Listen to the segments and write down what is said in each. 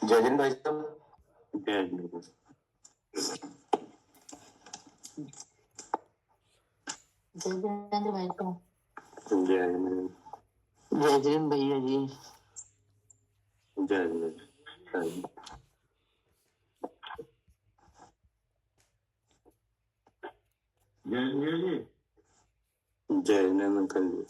जय हिंद भाई साहब। जय हिंद। जय वीरेंद्र भाई साहब। जय हिंद। जय जैन भैया जी। जय हिंद। जय हिंद। जय हिंद अंकल जी।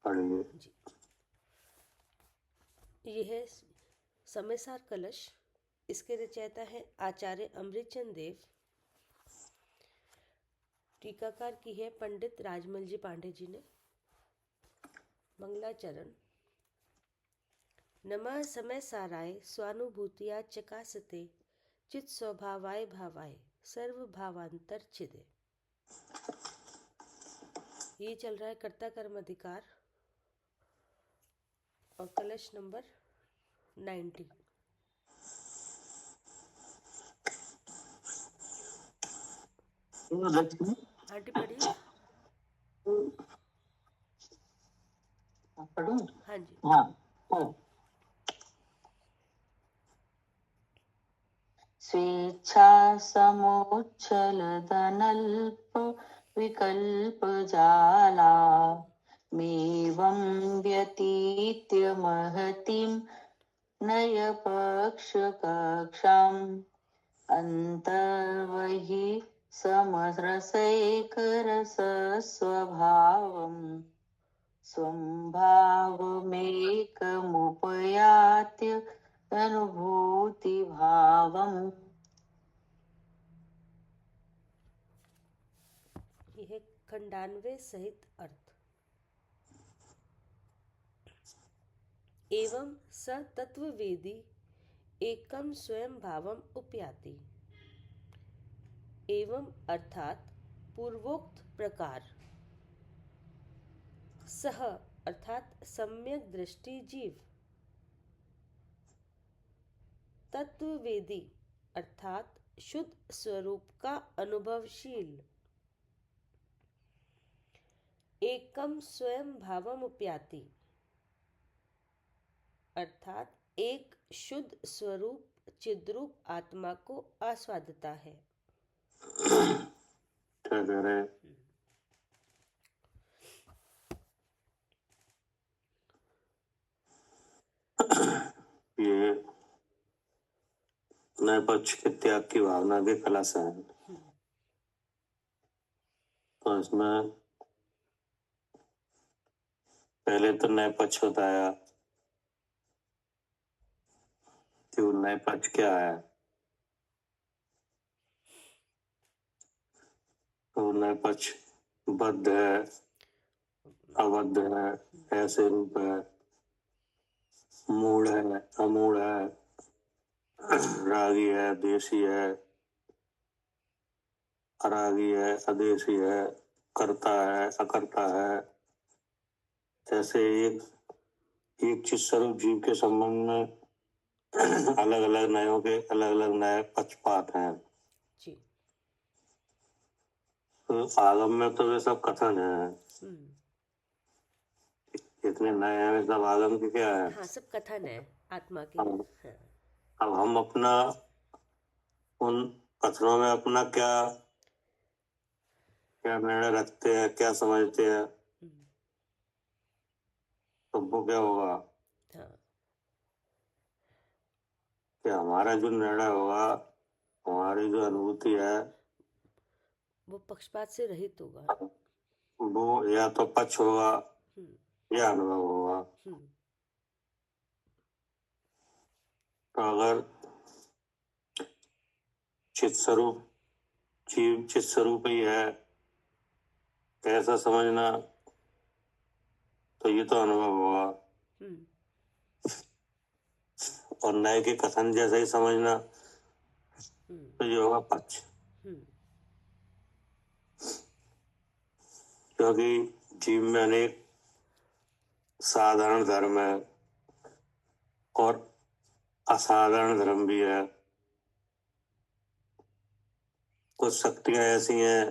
पढ़िए। जी, ये है समयसार कलश। इसके रचयिता है आचार्य अमृतचंद देव। टीकाकार की है पंडित राजमल जी पांडे जी ने। मंगलाचरण। नमः समय साराय स्वानुभूतिया चकासते चित स्वभावाय भावाय सर्व भावांतर छिदे। ये चल रहा है कर्ता कर्म अधिकार और कलश नंबर 90। आंटी पढ़िए। पढ़ूं? हाँ जी। हाँ। स्वेच्छा समोच्छल धनल्प विकल्प जाला मेवं व्यतीत्य महतीं नय पक्ष कक्षाम् अन्तर्वहि समरसैकरसस्वभावम् स्वभावमेकमुपयात्य अनुभूतिभावम्। यह खंडान्वय सहित अर्थ। एवं स तत्ववेदी एकम स्वयं भावम उपयाति। एवं अर्थात पूर्वोक्त प्रकार सह अर्थात सम्यक दृष्टि जीव तत्ववेदी अर्थात शुद्ध स्वरूप का अनुभवशील एकम स्वयं भावम उपयाति अर्थात एक शुद्ध स्वरूप चिद्रूप आत्मा को आस्वादता है। क्या कह रहे हैं? ये नए पक्ष के त्याग की भावना के कलश है। तो इसमें पहले तो नए पक्ष बताया कि वो नए पक्ष क्या है। तो नए पक्ष बद्ध है, अबद्ध है, ऐसे रूप है, मूढ़ है, अमूढ़ है, रागी है, देशी है, अरागी है, अदेशी है, करता है, अकर्ता है। ऐसे एक चित स्वरूप जीव के संबंध में अलग अलग नयों के अलग अलग नए पक्षपात हैं। जी। तो आगम में तो वे सब कथन है। इतने नए हैं वे सब आगम के क्या है? हाँ, सब कथन है आत्मा के। हाँ। अब हम अपना उन कथनों में अपना क्या क्या निर्णय रखते हैं, क्या समझते हैं, तो वो क्या होगा हाँ। कि हमारा जो निर्णय होगा, हमारी जो अनुभूति है, वो पक्षपात से रहित होगा। वो या तो पक्ष होगा या अनुभव होगा। तो अगर चित स्वरूप जीव चित स्वरूप ही है, कैसा समझना, तो ये तो अनुभव होगा। और नए के कथन जैसा ही समझना, तो ये होगा पक्ष। क्योंकि जीव में अनेक साधारण धर्म है और असाधारण धर्म भी है। कुछ शक्तियां ऐसी हैं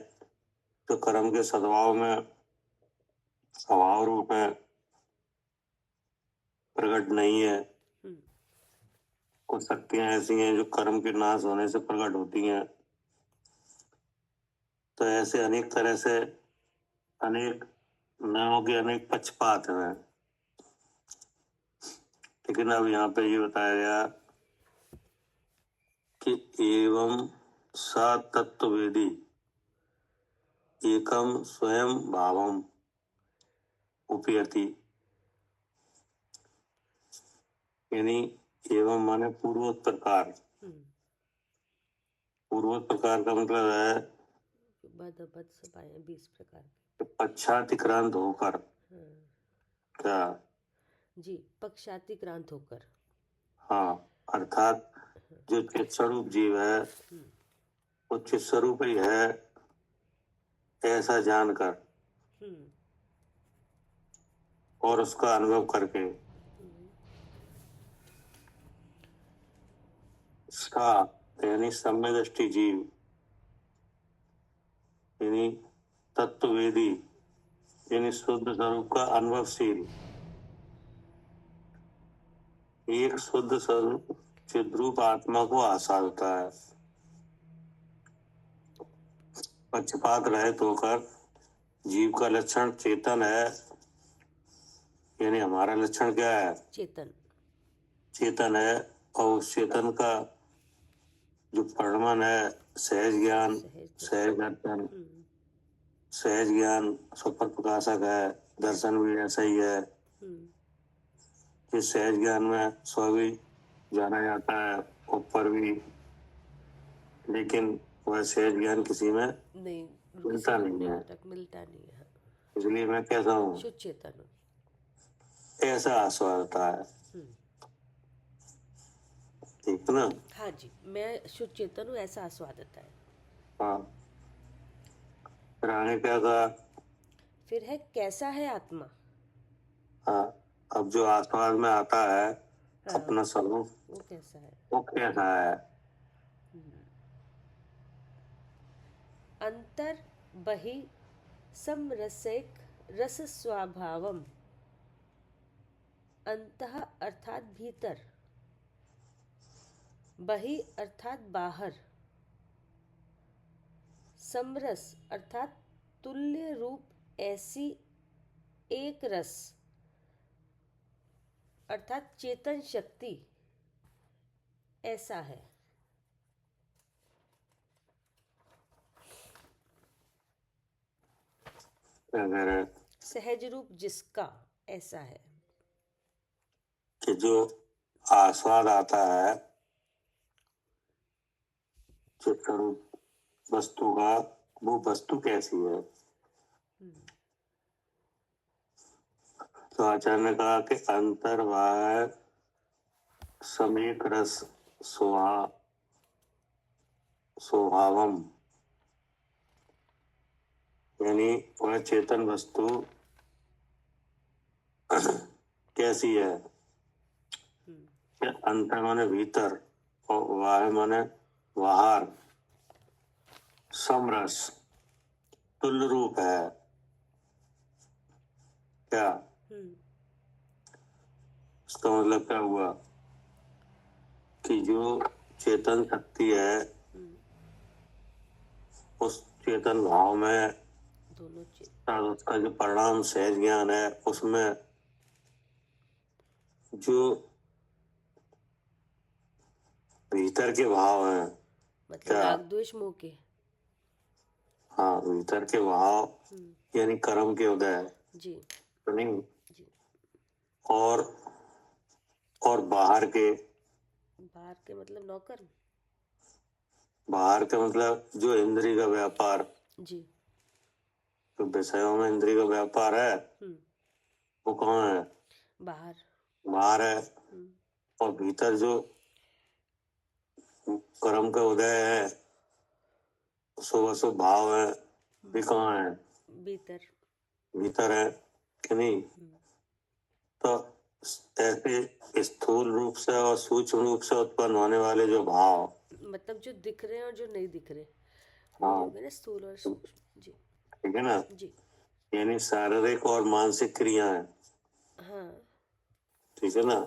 जो कर्म के सद्भाव में स्वभाव रूप में प्रकट नहीं है। हम्म, कुछ शक्तियां ऐसी हैं जो कर्म के नाश होने से प्रकट होती हैं। तो ऐसे अनेक तरह से अनेक नामों के अनेक पक्षपात हैं। लेकिन अब यहाँ पे ये बताया गया कि एवं सा तत्ववेदी एकम स्वयं भावम उपयति, यानी एवं माने पूर्वोक्त प्रकार। हम्म, पूर्वोक्त प्रकार का मतलब है बद बद सब आए हैं 20 प्रकार कि पश्चातिक्रांत होकर। के। हाँ, क्या? जी, पक्षातिक्रांत होकर। हाँ, अर्थात जो चित स्वरूप जीव है हम्म, वो चित स्वरूप ही है ऐसा जानकर हम्म, और उसका अनुभव करके हम्म, सा यानी सम्यदृष्टि जीव यानी तत्ववेदी यानी शुद्ध स्वरूप का अनुभवशील एक शुद्ध स्वरूप चिद्रूप आत्मा को आसादता है। पक्षपात रहित होकर जीव का लक्षण चेतन है, यानी हमारा लक्षण क्या है? चेतन। चेतन है। और उस चेतन का जो परिणाम है सहज ज्ञान, सहज दर्शन, हम्म, सहज ज्ञान सुपर प्रकाशक है। दर्शन भी ऐसा ही है। हम्म, इस सहज ज्ञान में स्व भी जाना जाता है, ऊपर भी, लेकिन वह सहज ज्ञान किसी में नहीं, मिलता नहीं है। मिलता नहीं है। इसलिए मैं कहता हूँ शुद्ध चेतन हूँ। ऐसा आस्वाद होता है। हम्म, ठीक है ना? हाँ जी, मैं शुद्ध चेतन हूँ ऐसा आस्वाद आता है। हाँ, फिर आगे क्या कहा? फिर है कैसा है आत्मा। हाँ, अब जो आस्वाद में आता है हाँ, अपना स्वरूप वो कैसा है। वो कैसा है? अंतर बहि समरसैक रस स्वभावम। अंतः अर्थात भीतर, बहि अर्थात बाहर, समरस अर्थात तुल्य रूप ऐसी एक रस अर्थात चेतन शक्ति ऐसा है। अगर सहज रूप जिसका ऐसा है। कि जो आस्वाद आता है चित्त स्वरूप वस्तु का, वो वस्तु कैसी है? तो आचार्य ने कहा कि अंतर बाह्य समेक रस स्वभावम, यानी वह चेतन वस्तु कैसी है? कि अंतर माने भीतर और बाह्य माने बाहर, समरस तुल्य रूप है। क्या इसका मतलब क्या हुआ? कि जो चेतन शक्ति है उस चेतन भाव में दोनों उसका जो परिणाम सहज ज्ञान है उसमें जो भीतर के भाव हैं, मतलब क्या? राग द्वेष मोह के। हाँ, भीतर के भाव यानी कर्म के उदय जी तो नहीं, जी। और बाहर के मतलब नौकर। बाहर का मतलब जो इंद्रिय का व्यापार, जी। जो विषयों में इंद्रिय का व्यापार है वो कहाँ है? बाहर। बाहर है। और भीतर जो कर्म का उदय है, शुभ अशुभ भाव है, भी कहाँ है? भीतर है कि नहीं? तो ऐसे स्थूल रूप से और सूक्ष्म रूप से उत्पन्न होने वाले जो भाव, मतलब जो दिख रहे हैं और जो नहीं दिख रहे, वही हाँ हो गया ना स्थूल और सूक्ष्म। जी ठीक है ना, जी। यानी शारीरिक और मानसिक क्रियाएं, हाँ ठीक है ना,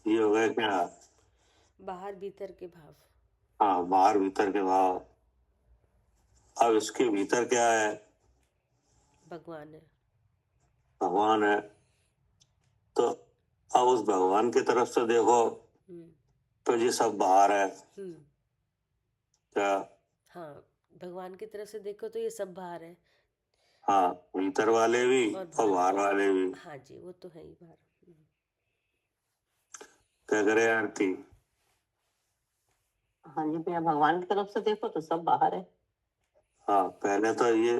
ये हो गया क्या, बाहर भीतर के भाव। हाँ बाहर भीतर के भाव। अब इसके भीतर क्या है, भगवान है। भगवान है। तो अब उस भगवान की तरफ से देखो हम्म तो ये सब बाहर है हम्म क्या, हाँ भगवान की तरफ से देखो तो ये सब बाहर है हाँ भीतर वाले भी और और बाहर बाहर भी। वाले भी। हाँ जी वो तो है ही बाहर। क्या करे आरती, हाँ जी भैया, भगवान की तरफ से देखो तो सब बाहर है। हाँ पहले तो ये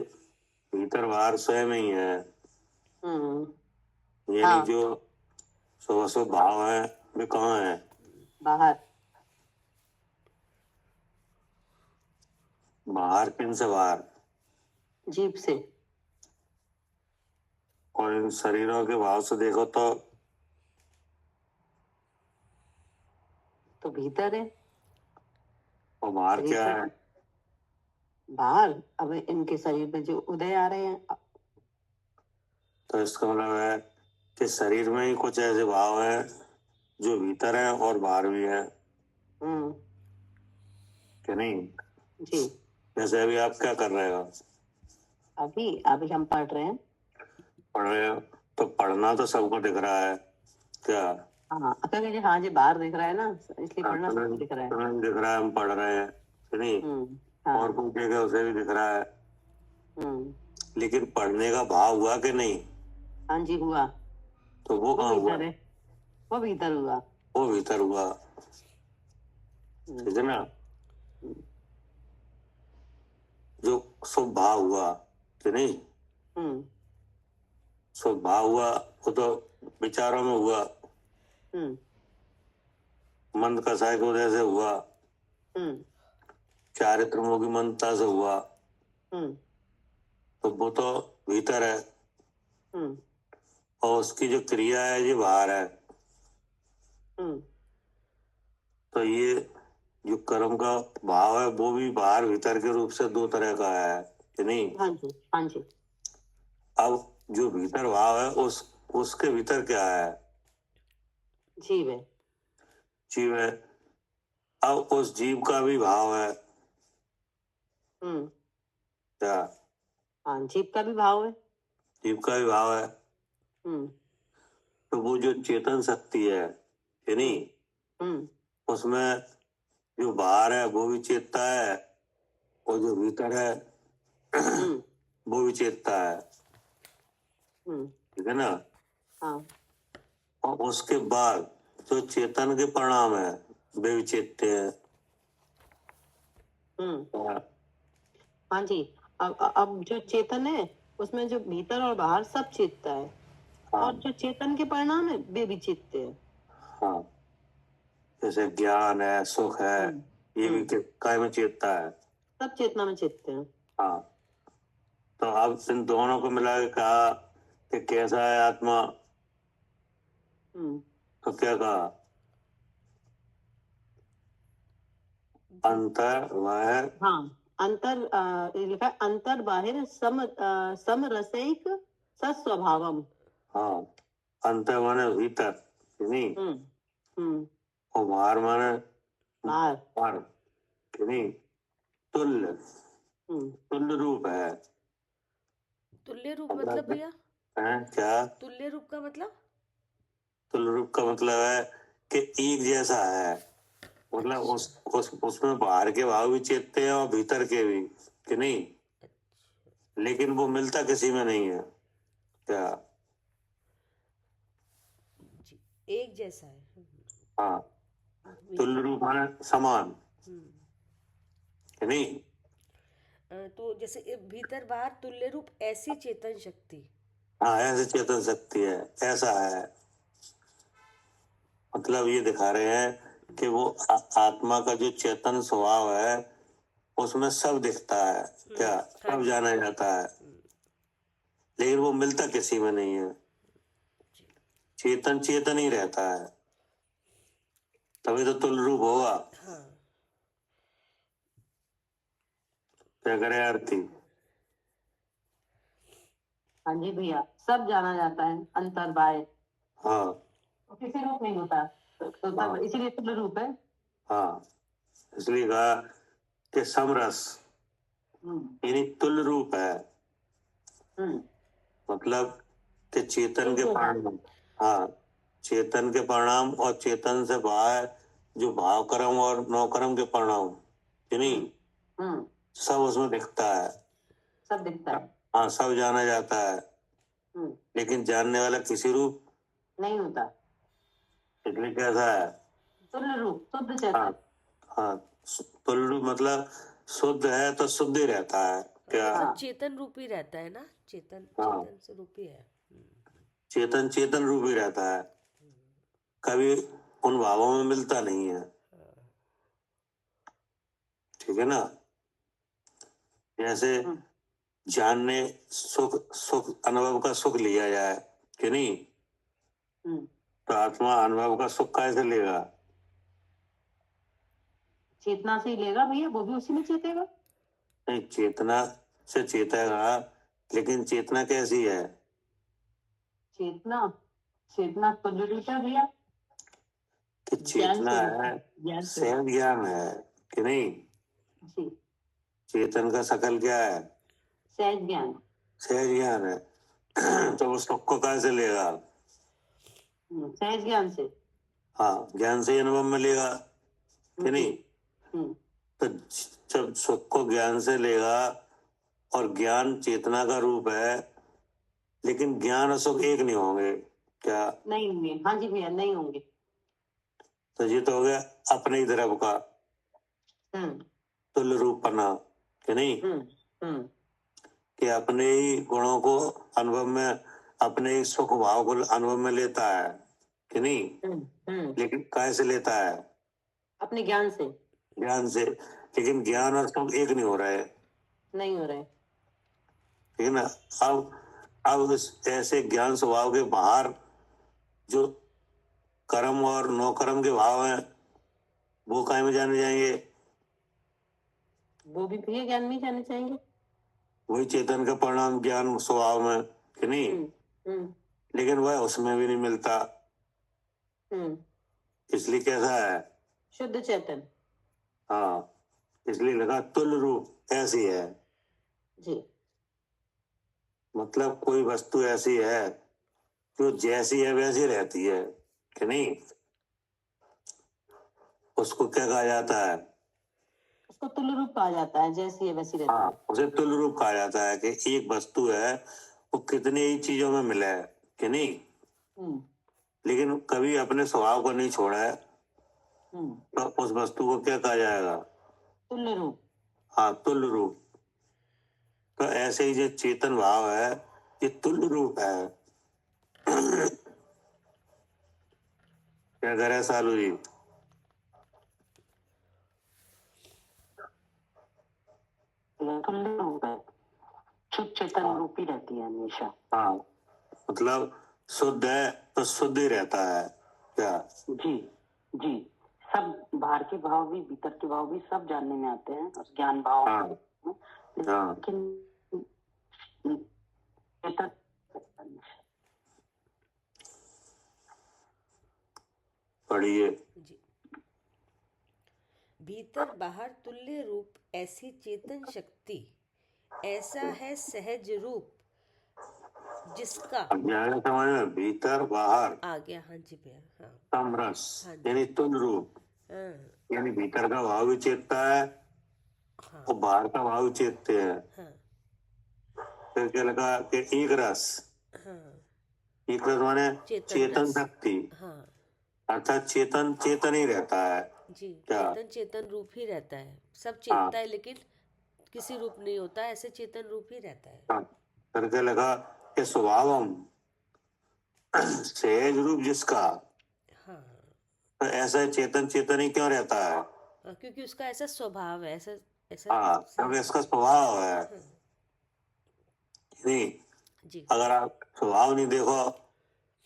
भीतर बाहर स्वयं ही है, यानी हाँ जो स्वभाव भाव है वे कहाँ है, बाहर। बाहर, किन से बाहर, जीभ से। और इन शरीरों के भाव से देखो तो भीतर है। और बाहर शरीर क्या से है, बाहर। अब इनके शरीर में जो उदय आ रहे हैं। तो इसका मतलब है कि शरीर में ही कुछ ऐसे भाव है जो भीतर है और बाहर भी है, हम्म कि नहीं। जी। जैसे अभी आप क्या कर रहे हो, अभी अभी हम पढ़ रहे हैं। पढ़ रहे हो, तो पढ़ना तो सबको दिख रहा है क्या, हाँ अगर हाँ जी बाहर दिख रहा है ना, इसलिए हाँ, पढ़ना सबको दिख रहा है। तुम्हें भी दिख रहा है, हम पढ़ रहे हैं कि नहीं, हाँ। और कोई देखे उसे भी दिख रहा है, हम्म लेकिन पढ़ने का भाव हुआ कि नहीं, हाँ जी हुआ। तो वो वो कहाँ हुआ, भीतर है। वो भीतर हुआ। वो भीतर हुआ, हम्म ठीक है ना। हम्म जो शुभ भाव हुआ कि नहीं, हम्म शुभ भाव हुआ वो तो विचारों में हुआ, हम्म मंद कसाय की वजह से हुआ, हम्म चारित्र की मनता से हुआ, हम्म तो वो तो भीतर है, हम्म और उसकी जो क्रिया है ये बाहर है। हम्म तो ये जो कर्म का भाव है वो भी बाहर भीतर के रूप से दो तरह का है कि नहीं। हाँ जी हाँ जी। अब जो भीतर भाव है उसके भीतर क्या है, जीव है। जीव है। अब उस जीव का भी भाव है क्या, हाँ जीव का भी भाव है। जीव का भी भाव है। हम्म तो वो जो चेतन शक्ति है कि नहीं, हम्म उसमें जो बाहर है वो भी चेतता है, और जो भीतर है हम्म वो भी चेतता है, हम्म ठीक है ना। हाँ और उसके बाद जो चेतन के परिणाम है वे भी चेतते हैं। हाँ, हाँ जी। अब जो चेतन है उसमें जो भीतर और बाहर सब चेतता है। हाँ, और जो चेतन के परिणाम है वे भी चेतते हैं। हाँ, जैसे ज्ञान है, सुख है, ये भी काय में चेतता है। सब चेतना में चेतते हैं। हाँ, तो अब इन दोनों को मिला के कहा कि कैसा है आत्मा, तो क्या कहा, अंतर बाहर, हाँ ये लिखा है अंतर बाहिर समरसैक सस्वभावम। हाँ, अंतर माने भीतर कि नहीं, हम्म और बाहर माने बाहर। बाहर कि नहीं, तुल्य, तुल्य रूप है। तुल्य रूप मतलब भैया, है क्या, तुल्य रूप का मतलब? तुल्य रूप का मतलब है कि एक जैसा है, मतलब उसमें बाहर के भाव भी चेतते हैं और भीतर के भी कि नहीं, लेकिन वो मिलता किसी में नहीं है क्या, जी एक जैसा है। हाँ, तुल्य रूप माने समान कि नहीं। तो जैसे भीतर बाहर तुल्य रूप ऐसी चेतन शक्ति। हाँ ऐसे चेतन शक्ति है, ऐसा है, मतलब ये दिखा रहे हैं कि वो आत्मा का जो चेतन स्वभाव है उसमें सब दिखता है क्या, सब जाना जाता है, लेकिन वो मिलता किसी में नहीं है, चेतन चेतन ही रहता है, तभी तो तुल्य रूप होगा। हाँ क्या करे आरती? हाँ जी भैया, सब जाना जाता है अंतर बाय, हाँ तो किसी रूप नहीं होता, तो हाँ तब इसीलिए तुल्य रूप है। हाँ, इसलिए कहा कि समरस यानी तुल्य रूप है। हम्म मतलब कि चेतन के एक होगा। परिणाम, हाँ, चेतन के परिणाम और चेतन से बाहर जो भाव कर्म और नौ कर्म के परिणाम, यानी हम्म सब उसमें दिखता है। सब दिखता है। हाँ, सब जाना जाता है, हम्म लेकिन जानने वाला किसी रूप, नहीं होता। इसलिए कैसा है? तुल्य रूप, शुद्ध हाँ चेतन। हाँ, तुल्य रूप मतलब शुद्ध है तो शुद्ध ही रहता है। क्या? मतलब हाँ चेतन रूपी रहता है ना, चेतन हाँ, चेतन से रूपी है। चेतन चेतन रूप ही रहता है, कभी उन भावों में मिलता नहीं है। ठीक है ना? जैसे हम्म जानने सुख सुख अनुभव का सुख लिया जाए कि नहीं, हम्म तो आत्मा अनुभव का सुख कैसे लेगा? चेतना से ही लेगा भैया, वो भी उसी में चेतेगा। नहीं, चेतना से चेतेगा, लेकिन चेतना कैसी है? चेतना, चेतना तुल्य रूप है भैया। कि ज्ञान चेतना स्वरूप, है, ज्ञान स्वरूप। सहज ज्ञान है कि नहीं? जी, चेतन का सकल क्या है? सहज ज्ञान। सहज ज्ञान है। तो वो सुख को कैसे लेगा? सहज ज्ञान से। हाँ, ज्ञान से ही अनुभव में लेगा कि जी। नहीं? हम्म तो जब सुख को ज्ञान से लेगा, और ज्ञान चेतना का रूप है, लेकिन ज्ञान और सुख एक नहीं होंगे क्या? नहीं होंगे, हाँ जी भैया, नहीं होंगे। तो ये तो हो गया अपने ही तरफ का हम्म तुल्य रूपना कि नहीं? हम्म हम्म कि अपने ही गुणों को अनुभव में, अपने ही सुख भाव को अनुभव में लेता है कि नहीं? लेकिन कैसे लेता है? अपने ज्ञान से। ज्ञान से, लेकिन ज्ञान और सुख एक नहीं हो रहा है। नहीं हो रहे। ठीक है ना? अब इस ऐसे ज्ञान स्वभाव के बाहर जो कर्म और नौ कर्म के भाव हैं, वो काय में जाने जाएंगे? वो भी भैया ज्ञान में ही जाने चाहेंगे। वही चेतन का परिणाम ज्ञान स्वभाव में कि नहीं? हम्म लेकिन वह उसमें भी नहीं मिलता, हम्म इसलिए कैसा है? शुद्ध चेतन। हाँ, इसलिए लगा तुल्य रूप ऐसी है। जी। मतलब कोई वस्तु ऐसी है जो जैसी है वैसी रहती है कि नहीं? उसको क्या कहा जाता है? उसको तुल्य रूप कहा जाता है, जैसी है वैसी रहती हाँ, है। उसे तुल्य रूप कहा जाता है कि एक वस्तु है, वो कितनी ही चीजों में मिले है कि नहीं, हम्म लेकिन कभी अपने स्वभाव को नहीं छोड़ा है, तो उस वस्तु को क्या कहा जाएगा? तुल्य रूप। हाँ, तुल्य रूप। तो ऐसे ही जो चेतन भाव है, ये तुल्य रूप है। क्या करे सालू जी? तुल्य रूप है, शुद्ध चेतन हाँ रूप ही रहती है हमेशा। हाँ, मतलब शुद्ध है तो शुद्ध ही रहता है क्या? जी जी। सब बाहर के भाव भी, भीतर के भाव भी, सब जानने में आते हैं उस ज्ञान भाव हाँ में। हाँ, लेकिन चेतन, पढ़िए। जी। भीतर बाहर तुल्य रूप ऐसी चेतन शक्ति, ऐसा है सहज रूप जिसका। अब जाएगा समझ में, भीतर बाहर आ गया, हाँ जी भैया, हाँ। समरस हाँ जी। यानी तुल्य रूप, हाँ यानी भीतर का भाव भी चेतता है हाँ और बाहर का भाव भी चेतते हैं। हाँ फिर क्या लगा कि एक रस, हाँ। एक रस माने चेतन चेतन रस। शक्ति, हाँ अर्थात चेतन चेतन ही रहता है जी, क्या? चेतन चेतन रूप ही रहता है, सब हाँ चेतता है लेकिन किसी रूप नहीं होता, ऐसे चेतन रूप ही रहता है। हाँ, फिर क्या लगा कि स्वभावम, सहज रूप जिसका, हाँ तो ऐसा चेतन चेतन ही क्यों रहता है? हाँ, क्योंकि उसका ऐसा स्वभाव है, ऐसा ऐसा हाँ, क्योंकि इसका स्वभाव है। हाँ नहीं, जी। अगर आप स्वभाव नहीं देखो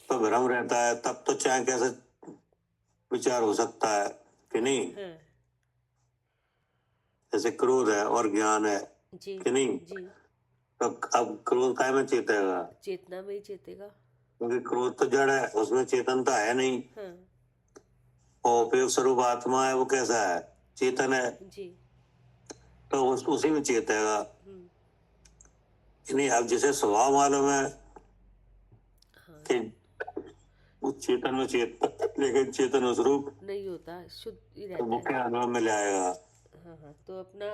तो भ्रम रहता है, तब तो चाहे कैसे विचार हो सकता है कि नहीं? हाँ जैसे क्रोध है और ज्ञान है, जी कि नहीं? जी। तो अब क्रोध काय में चेतेगा? चेतना में ही चेतेगा। क्योंकि क्रोध तो जड़ है, उसमें चेतनता है नहीं। हाँ और उपयोग स्वरूप आत्मा है, वो कैसा है? चेतन है। जी। तो उसी में चेतेगा। हम्म। कि नहीं? अब जिसे स्वभाव मालूम है हाँ कि उस चेतन में लेकिन चेतन स्वरूप, नहीं होता, शुद्ध ही तो रहता वो है। क्या अनुभव में ले आएगा? हाँ हाँ, तो अपना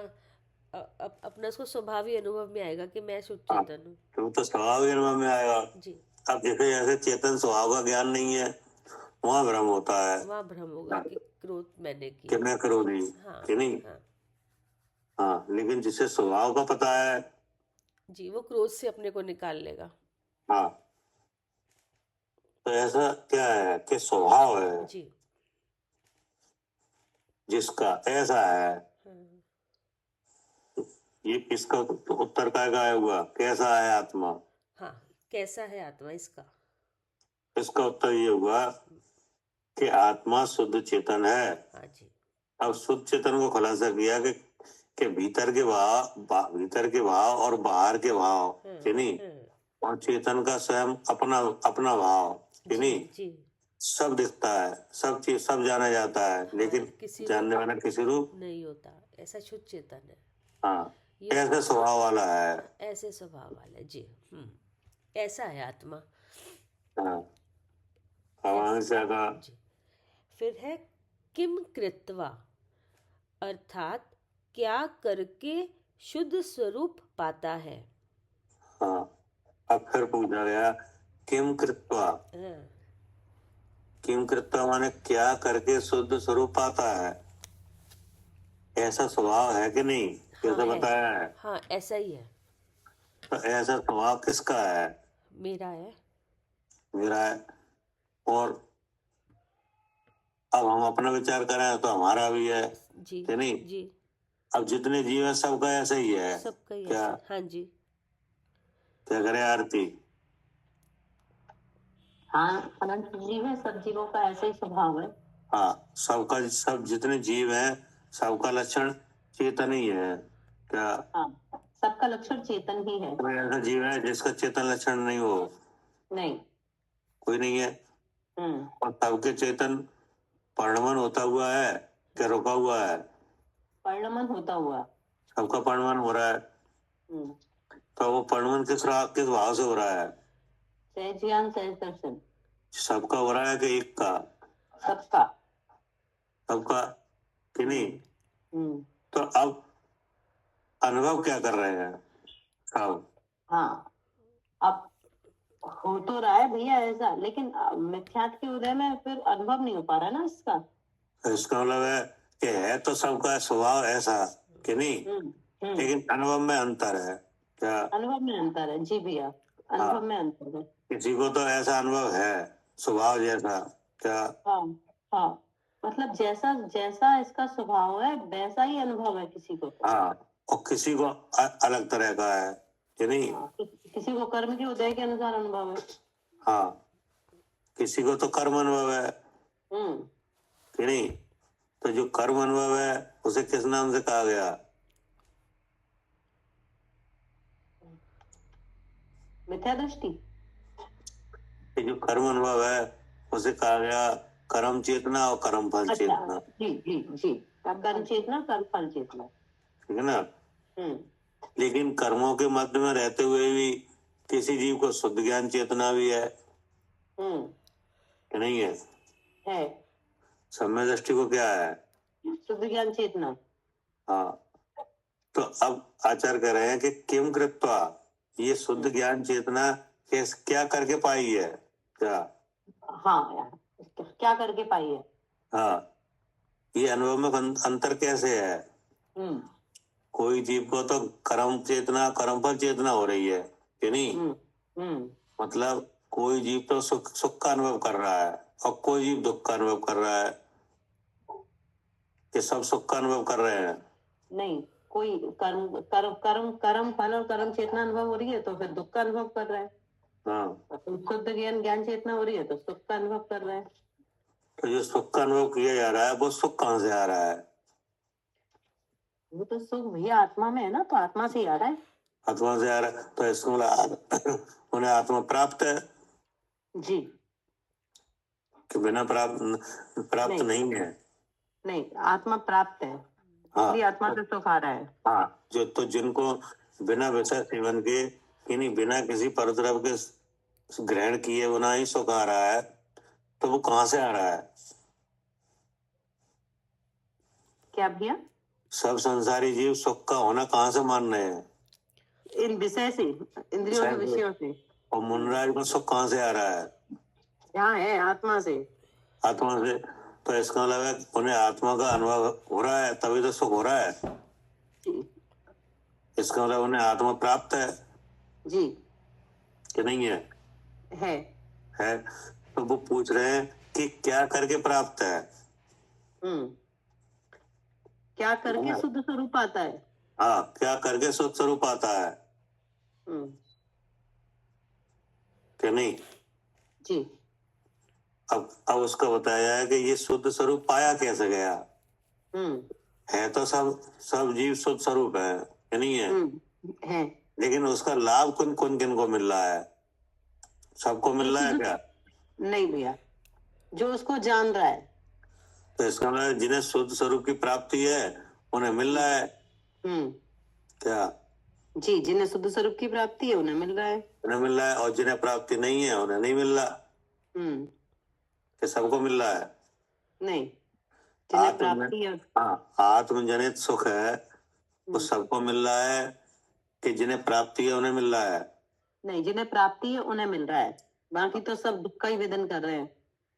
अपना उसको स्वभाव ही अनुभव में आएगा कि मैं शुद्ध चेतन हूँ। तो वो तो स्वभाव ही अनुभव में आएगा। जी। अब जैसे जैसे चेतन स्वभाव का ज्ञान नहीं है, वहां भ्रम होता है वहाँ भ्रम होगा कि क्रोध मैंने कि किया। मैं क्रोधी, हाँ कि नहीं? हाँ हाँ, लेकिन जिसे स्वभाव का पता है, जी, वो क्रोध से अपने को निकाल लेगा। हाँ, तो ऐसा क्या है कि स्वभाव है जी। जिसका ऐसा है। हाँ ये इसका उत्तर का गायब हुआ, कैसा है आत्मा? हाँ, कैसा है आत्मा इसका? इसका उत्तर ये हुआ कि आत्मा शुद्ध चेतन है। हाँ जी। अब शुद्ध चेतन को खुलासा किया कि भीतर के भीतर के भाव और बाहर के भाव, कि नहीं? हाँ और चेतन का स्वयं अपना अपना भाव, कि जी नहीं? जी। सब दिखता है, सब चीज सब जाना जाता है, हाँ, लेकिन किसी जानने रूप वाला किसी रूप। नहीं होता, ऐसा शुद्ध चेतन है। हाँ, ये ऐसे स्वभाव वाला है। ऐसे स्वभाव वाला जी। ऐसा है आत्मा। हाँ, भगवान से आगा। जी। फिर है किम कृत्वा, अर्थात क्या करके शुद्ध स्वरूप पाता है। हाँ, अब फिर पूछा गया किम कृत्वा। हाँ किम कृत्वा माने क्या करके शुद्ध स्वरूप पाता है? ऐसा स्वभाव है कि नहीं? हाँ कैसे है। बताया है? हाँ ऐसा ही है। तो ऐसा स्वभाव किसका है? मेरा है। मेरा है। और अब हम अपना विचार करें तो हमारा भी है, जी कि नहीं? जी। अब जितने जीव है सबका ऐसा ही है। सबका ही क्या ऐसा है। हाँ जी। क्या करे आरती? हाँ, अनंत जीव है, सब जीवों का ऐसा ही स्वभाव है। हाँ, सबका सब जितने जीव हैं सबका लक्षण चेतन ही है। क्या हाँ, सबका लक्षण चेतन ही है। कोई ऐसा जीव है जिसका चेतन लक्षण नहीं हो? नहीं। कोई नहीं है। हम्म। और सबके चेतन परिणमन होता हुआ है क्या रुका हुआ है? परिणमन होता हुआ। सबका परिणमन हो रहा है। हम्म। तो वो परिणमन किस भाव से हो रहा है? सहज ज्ञान सहज दर्शन। सबका हो रहा है कि एक का? सबका। सबका, कि नहीं? हम्म। तो अब अनुभव क्या कर रहे हैं सब? हाँ, अब हो तो रहा है भैया ऐसा, लेकिन मिथ्यात्व के उदय में फिर अनुभव नहीं हो पा रहा ना इसका। तो इसका मतलब है कि है तो सबका स्वभाव ऐसा, कि नहीं? लेकिन अनुभव में अंतर है। क्या अनुभव में अंतर है जी भैया, हाँ, अनुभव में अंतर है। किसी को तो ऐसा अनुभव है स्वभाव जैसा। क्या हाँ हाँ, मतलब जैसा जैसा इसका स्वभाव है वैसा ही अनुभव है किसी को तो। हाँ, और किसी को अलग तरह का है, कि नहीं? हाँ, किसी को कर्म के उदय के अनुसार अनुभव है। हाँ, किसी को तो कर्म अनुभव है, हम्म। कि नहीं? तो जो कर्म अनुभव है उसे किस नाम से कहा गया? मिथ्या दृष्टि। कि जो कर्म अनुभव है उसे कहा गया कर्म चेतना और कर्म फल अच्छा, चेतना, जी जी जी, कर्म चेतना कर्म फल चेतना। ठीक है ना? हम्म। लेकिन कर्मों के मध्य में रहते हुए भी किसी जीव को शुद्ध ज्ञान चेतना भी है, कि नहीं है? है। सम्यक दृष्टि को क्या है? शुद्ध ज्ञान चेतना। हाँ, तो अब आचार्य कह रहे हैं कि किम कृत्वा, ये शुद्ध ज्ञान चेतना क्या करके पाई है? क्या हाँ यार, क्या करके पाई है? हाँ, ये अनुभव में अंतर कैसे है? हम्म कोई जीव को तो कर्म चेतना कर्म फल चेतना हो रही है, कि नहीं? हम्म हम्म मतलब कोई जीव तो सुख का अनुभव कर रहा है और कोई जीव दुख का अनुभव कर रहा है, कि सब सुख का अनुभव कर रहे हैं? नहीं, कोई कर्म कर्म कर्म कर्म फल और कर्म चेतना अनुभव हो रही है तो फिर दुख का अनुभव कर रहा है। हाँ, शुद्ध ज्ञान ज्ञान चेतना हो रही है तो सुख का अनुभव कर रहा है। तो जो सुख का अनुभव किया जा रहा है वो सुख कहाँ से आ रहा है? वो तो सुख भैया आत्मा में है ना, तो आत्मा से ही आ रहा है। आत्मा से आ रहा है, तो इसको उन्हें आत्मा प्राप्त है जी कि बिना प्राप्त नहीं, नहीं है? नहीं आत्मा प्राप्त है, हाँ इसलिए आत्मा से सुख आ रहा है। हाँ, जो तो जिनको बिना विषय सेवन के यानी बिना किसी परद्रव्य के ग्रहण किए बिना ही सुख आ रहा है, तो वो कहाँ से आ रहा है? क्या भैया? सब संसारी जीव सुख का होना कहाँ से मान रहे हैं? इन विषय से, इंद्रियों के विषयों से। और मुनराज को सुख कहाँ से आ रहा है? यहाँ है आत्मा से। आत्मा से। तो इसका मतलब है उन्हें आत्मा का अनुभव हो रहा है, तभी तो सुख हो रहा है। जी इसका मतलब उन्हें आत्मा प्राप्त है जी कि नहीं है? है। है। तो वो पूछ रहे हैं कि क्या करके प्राप्त है? क्या करके शुद्ध स्वरूप आता है? हाँ, क्या करके शुद्ध स्वरूप आता है कि नहीं? जी अब उसका बताया है कि ये शुद्ध स्वरूप पाया कैसे गया? है तो सब जीव शुद्ध स्वरूप है कि नहीं है? लेकिन उसका लाभ किन को मिल रहा है? सबको मिल रहा है क्या? नहीं भैया, जो उसको जान रहा है। तो इसका मतलब जिन्हें शुद्ध स्वरूप की प्राप्ति है उन्हें मिल रहा है क्या? जी, जिन्हें शुद्ध स्वरूप की प्राप्ति है उन्हें मिल रहा है। उन्हें मिल रहा है, और जिन्हें प्राप्ति नहीं है उन्हें नहीं मिल रहा। कि सबको मिल रहा है? नहीं, जिन्हें प्राप्ति है। हाँ, आत्मजनित सुख है वो सबको मिल रहा है कि जिन्हें प्राप्ति है उन्हें मिल रहा है? नहीं, जिन्हें प्राप्ति है उन्हें मिल रहा है, बाकी तो सब दुख का ही वेदन कर रहे हैं।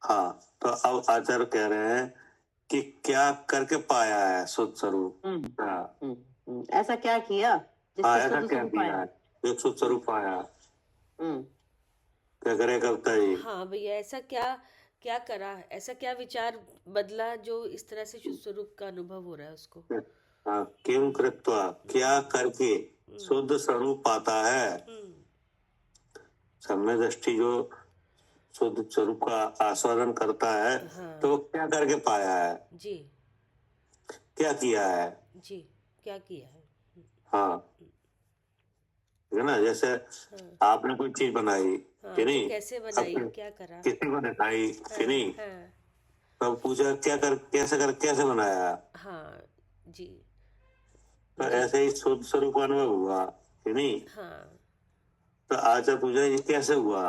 हाँ, तो अब आचार्य कह रहे हैं कि क्या करके पाया है शुद्ध स्वरूप? ऐसा क्या किया जिससे शुद्ध स्वरूप पाया? एक शुद्ध स्वरूप पाया। क्या करे करता ही? हाँ भैया, ऐसा क्या क्या करा, ऐसा क्या विचार बदला जो इस तरह से शुद्ध स्वरूप का अनुभव हो रहा है उसको? हाँ, किम कृत्वा, क्या करके शुद्ध स्वरूप पाता है? सम्यक दृष्टि जो शुद्ध स्वरूप का आस्वादन करता है, तो वो क्या करके पाया है? जी, क्या किया है? जी, क्या किया है? हाँ, है ना, जैसे आपने कोई चीज बनाई कि नहीं, कैसे बनाई, क्या करा, किसी को दिखाई कि नहीं, तब पूछा कैसे बनाया? हाँ जी, तो ऐसे ही शुद्ध स्वरूप का अनुभव हुआ कि नहीं? हाँ तो आचार्य पूछा ये कैसे हुआ?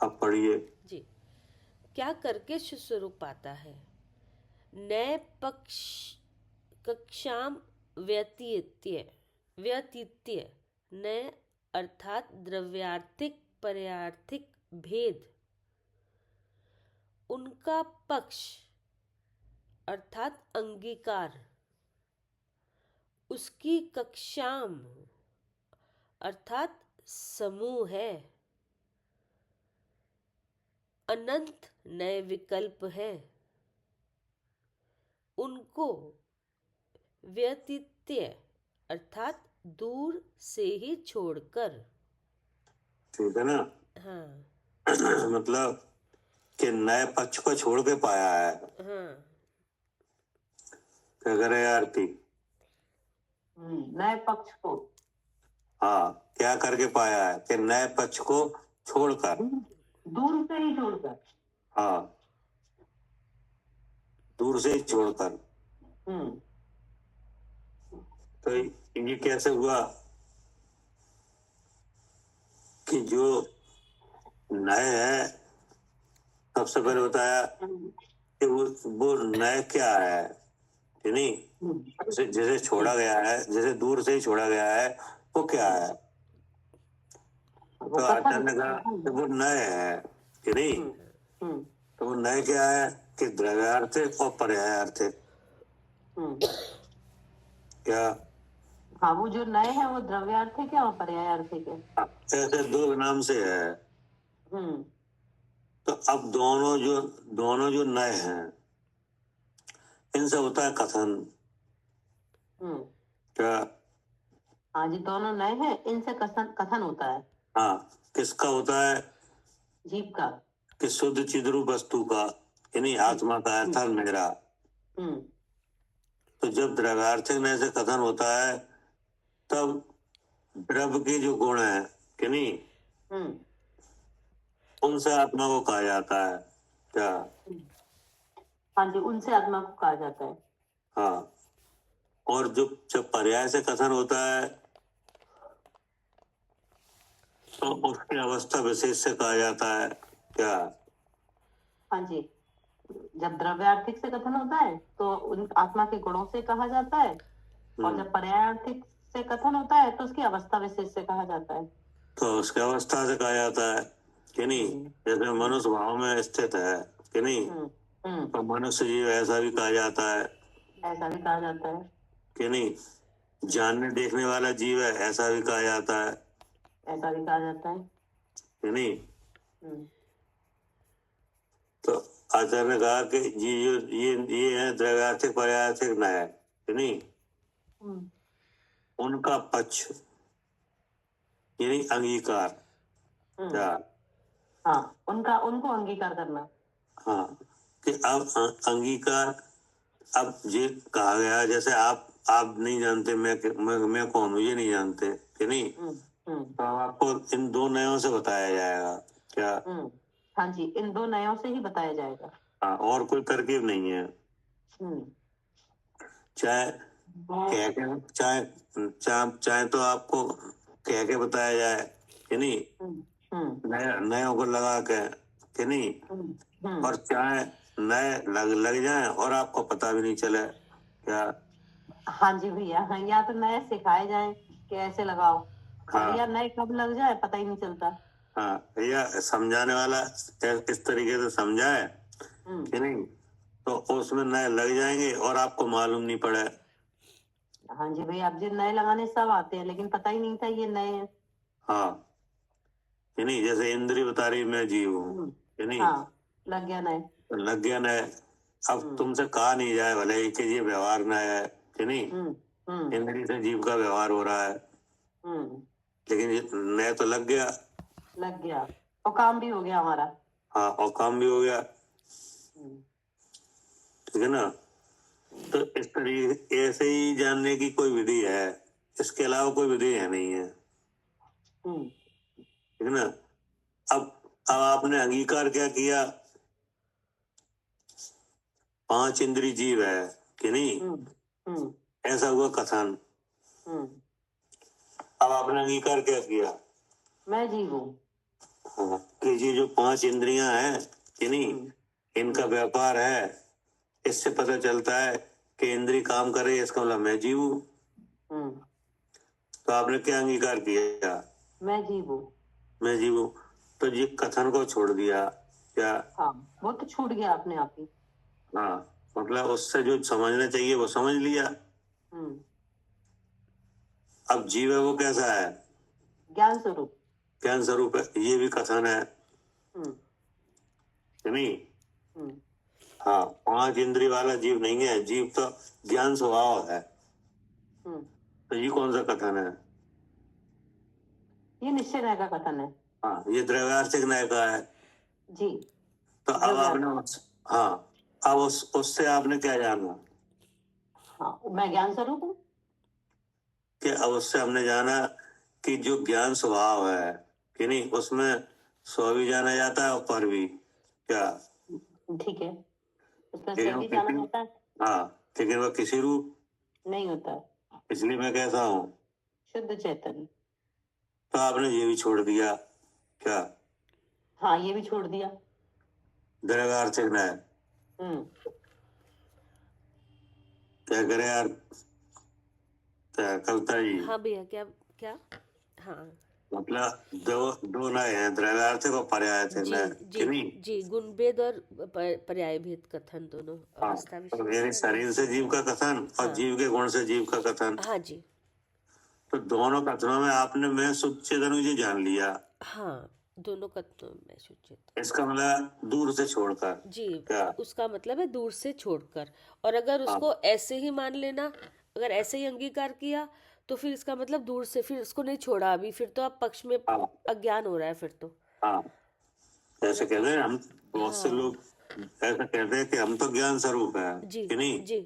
अब पढ़िए। जी। क्या करके शुद्ध स्वरूप पाता है? नए पक्ष कक्षाम व्यतीत्य नए अर्थात द्रव्यार्थिक पर्यार्थिक भेद उनका पक्ष अर्थात अंगीकार उसकी कक्षाम अर्थात समूह है, अनंत नए विकल्प है, उनको व्यतीत्य अर्थात दूर से ही छोड़कर। ठीक है ना? हाँ मतलब कि नए पक्ष को छोड़ के पाया है। हाँ, क्या करे आरती? नए पक्ष को। हाँ, क्या करके पाया है कि नए पक्ष को छोड़कर, दूर से ही छोड़कर। हाँ, दूर से ही छोड़कर। तो ये कैसे हुआ कि जो नए है, सबसे पहले बताया कि वो नए क्या है कि नहीं, जिसे छोड़ा गया है, जिसे दूर से ही छोड़ा गया है, वो क्या है? तो आचार्य ने कहा कि वो नए है कि नहीं। तो वो नए क्या है कि द्रव्यार्थिक और पर्यायार्थिक। क्या? हाँ, वो जो नए है वो द्रव्यार्थिक है और पर्यायार्थिक है। ऐसे दो नाम से है। तो अब दोनों जो नए हैं, इनसे होता है कथन। क्या? हाँ जी, दोनों नए हैं, इनसे कथन होता है। हाँ, किसका होता है? जीव का। कि शुद्ध चिद्रूप वस्तु का, यानी आत्मा का, अर्थात मेरा। तो जब द्रव्यार्थक नय से कथन होता है तब द्रव्य के जो गुण है कि नहीं, हम्म उनसे आत्मा को कहा जाता है क्या? हाँ जी, उनसे आत्मा को कहा जाता है। हाँ, और जो जब पर्याय से कथन होता है तो उसकी अवस्था विशेष से कहा जाता है क्या? हाँ जी, जब द्रव्यार्थिक से कथन होता है तो उन आत्मा के गुणों से कहा जाता है, और जब पर्यायार्थिक से कथन होता है तो उसकी अवस्था विशेष से कहा जाता है। तो उसकी अवस्था से कहा जाता है कि नहीं, जैसे मनुष्य भाव में स्थित है कि नहीं, तो मनुष्य जीव ऐसा भी कहा जाता है ऐसा भी कहा जाता है कि नहीं, जानने देखने वाला जीव है ऐसा भी कहा जाता है ऐसा भी कहा जाता है। कि नहीं। हम्म, तो आचार्य ने कहा कि ये है द्रव्यार्थिक पर्यायार्थिक न्याय कि नहीं, हम्म, उनका पक्ष यानी अंगीकार क्या? हाँ, उनको अंगीकार करना। हाँ, कि अब अंगीकार, अब ये कहा गया जैसे आप नहीं जानते मैं कौन हूँ, ये नहीं जानते कि नहीं, तो आपको इन दो नयों से बताया जाएगा क्या? हाँ जी, इन दो नयों से ही बताया जाएगा। हाँ, और कोई तरकीब नहीं है। चाहे कह के चाहे तो आपको कह के बताया जाए कि नहीं, नयों को लगा के कि नहीं, और चाहे नए लग जाए और आपको पता भी नहीं चले क्या? हाँ जी भैया, हाँ, या तो नए सिखाए जाए कि ऐसे लगाओ, हाँ, भैया नए कब लग जाए पता ही नहीं चलता। हाँ भैया, समझाने वाला इस तरीके से समझाए कि नहीं, तो उसमें नए लग जाएंगे और आपको मालूम नहीं पड़े। हाँ जी भैया, अब जो नए लगाने सब आते हैं लेकिन पता ही नहीं था ये नए हैं। हाँ कि नहीं, जैसे इंद्री बता रही मैं जीव हूँ कि नहीं, हाँ, लग गया नए। तो लग गया नए। अब तुमसे कहा नहीं जाए भले ही कि ये व्यवहार नया है कि नहीं, इंद्री से जीव का व्यवहार हो रहा है, लेकिन ये नए तो लग गया और काम भी हो गया हमारा। हाँ, और काम भी हो गया, ठीक है ना। तो इस तरीके ऐसे ही जानने की कोई विधि है, इसके अलावा कोई विधि है नहीं है, ठीक है ना। अब आपने अंगीकार क्या किया, 5 इंद्रिय जीव है कि नहीं, ऐसा हुआ कथन। अब आपने अंगीकार क्या किया, मैं जीव हूँ। हाँ, कि ये जो 5 इंद्रियां हैं कि नहीं, इनका व्यापार है, इससे पता चलता है कि इंद्रिय काम कर रही है, इसका मतलब मैं जीव हूँ। तो आपने क्या अंगीकार किया, मैं जीव हूँ। मैं जीव हूँ, तो ये कथन को छोड़ दिया क्या? हाँ, वो तो छूट गया अपने आप ही। हाँ, मतलब उससे जो समझना चाहिए वो समझ लिया। अब जीव है वो कैसा है, ज्ञान स्वरूप। ज्ञान स्वरूप है, ये भी कथन है कि नहीं। हाँ, 5 इंद्रिय वाला जीव नहीं है, जीव तो ज्ञान स्वभाव है, तो ये कौन सा कथन है, ये निश्चय न्याय का कथन है। हाँ, ये द्रव्यार्थिक न्याय का है जी। तो अब आपने हाँ, अब उससे आपने क्या जाना, हाँ, मैं ज्ञान स्वरूप हूँ। कि अब उससे हमने जाना कि जो ज्ञान स्वभाव है कि नहीं, उसमें स्व भी जाना जाता है और पर भी क्या, ठीक है, उसमें लेकिन से वो भी जाना किसी, जाता है। हाँ, लेकिन वो किसी रूप, नहीं होता है, इसलिए मैं कैसा हूँ, शुद्ध चैतन्य। तो आपने ये भी छोड़ दिया क्या, हाँ, ये भी छोड़ दिया। द्रव्यार्थिक न्याय। क्या करे यार, क्या करता ही, हाँ भैया, क्या क्या? हाँ मतलब दो न्याय हैं, द्रव्यार्थिक और पर्यायार्थिक जी न्याय जी कि नहीं। जी, गुण भेद और पर्याय भेद कथन दोनों, हाँ, अवस्था तो विशेष यानी और शरीर से जीव का कथन और हाँ। जीव के गुण से जीव का कथन, हाँ जी, तो दोनों कथनों में आपने मैं शुद्ध चेतन जी जान लिया। हाँ, दोनों कथनों में सूचित। इसका मतलब दूर से छोड़कर जी, क्या, उसका मतलब है दूर से छोड़कर, और अगर उसको ऐसे ही मान लेना, अगर ऐसे ही अंगीकार किया तो फिर इसका मतलब दूर से, फिर उसको नहीं छोड़ा अभी, फिर तो आप पक्ष में अज्ञान हो रहा है फिर तो। हाँ, ऐसे कहते हैं हम, बहुत से लोग ऐसा कहते हैं कि हम तो ज्ञान स्वरूप है जी कि नहीं, जी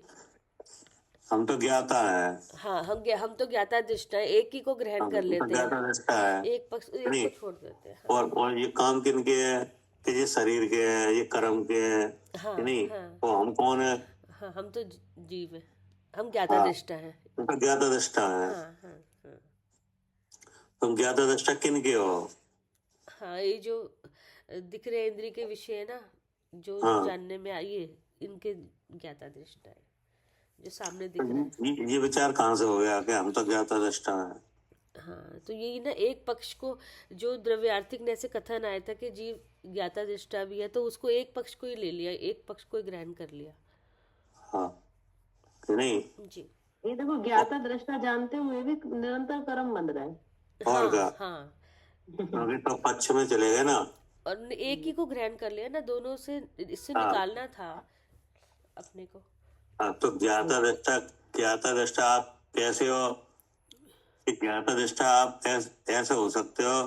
हम तो ज्ञाता है, हाँ, हम तो ज्ञाता दृष्टा है, एक ही को ग्रहण हम कर तो लेते हैं, ज्ञाता दृष्टा है, एक को नहीं? छोड़ देते हैं। हाँ और ये काम किनके है कि ये शरीर के हैं, ये कर्म के हैं, हाँ नहीं? हाँ तो हम कौन है? हाँ, हम तो जीव है, हम ज्ञाता हाँ, दृष्टा है। हम तो ज्ञाता दृष्टा है। हाँ हाँ हाँ तुम ज्ञाता दृष्टा किनके हो? हाँ, ये जो दिख रहे इंद्रिय के विषय है ना, जो हाँ, जानने में आई है, इनके ज्ञाता दृष्टा है, जो सामने तो दिख रहा है। ये विचार कहाँ से हो गया कि हम तो ज्ञाता दृष्टा है? हाँ, तो यही ना, एक पक्ष को जो द्रव्यार्थिक ने ऐसे कथन आया था कि जीव ज्ञाता दृष्टा भी है, तो उसको एक पक्ष को ही ले लिया, एक पक्ष को ही ग्रहण कर लिया। हाँ कि नहीं? जी ये देखो, ज्ञाता दृष्टा जानते हुए भी निरंतर कर्म बन रहा है। और क्या? हाँ हाँ, अभी तो पक्ष में चले गए ना। और एक ही को ग्रहण कर लिया ना, दोनों से इससे हाँ निकालना था अपने को। हाँ, तो ज्ञाता दृष्टा आप कैसे हो कि ज्ञाता दृष्टा आप ऐसे हो सकते हो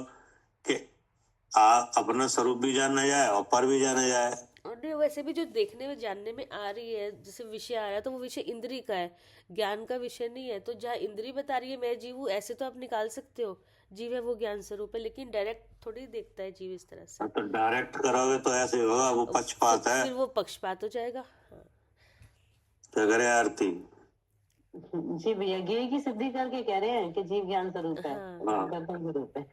कि आप अपना स्वरूप भी जाना जाए और पर भी जाना जाए। और नहीं, वैसे भी जो देखने में जानने में आ रही है, जैसे विषय आ रहा है, तो वो विषय इंद्री का है, ज्ञान का विषय नहीं है। तो जहाँ इंद्री बता रही है मैं जीव हूँ, ऐसे तो आप निकाल सकते हो, जीव है वो ज्ञान स्वरूप है, लेकिन डायरेक्ट थोड़ी देखता है जीव इस तरह से। तो डायरेक्ट करोगे तो ऐसे ही होगा, वो पक्षपात है। फिर वो पक्षपात हो जाएगा। हाँ क्या करे आरती? जी भैया, ज्ञेय की सिद्धि करके कह रहे हैं कि जीव ज्ञान स्वरूप है, हाँ हाँ, दर्पण स्वरूप है।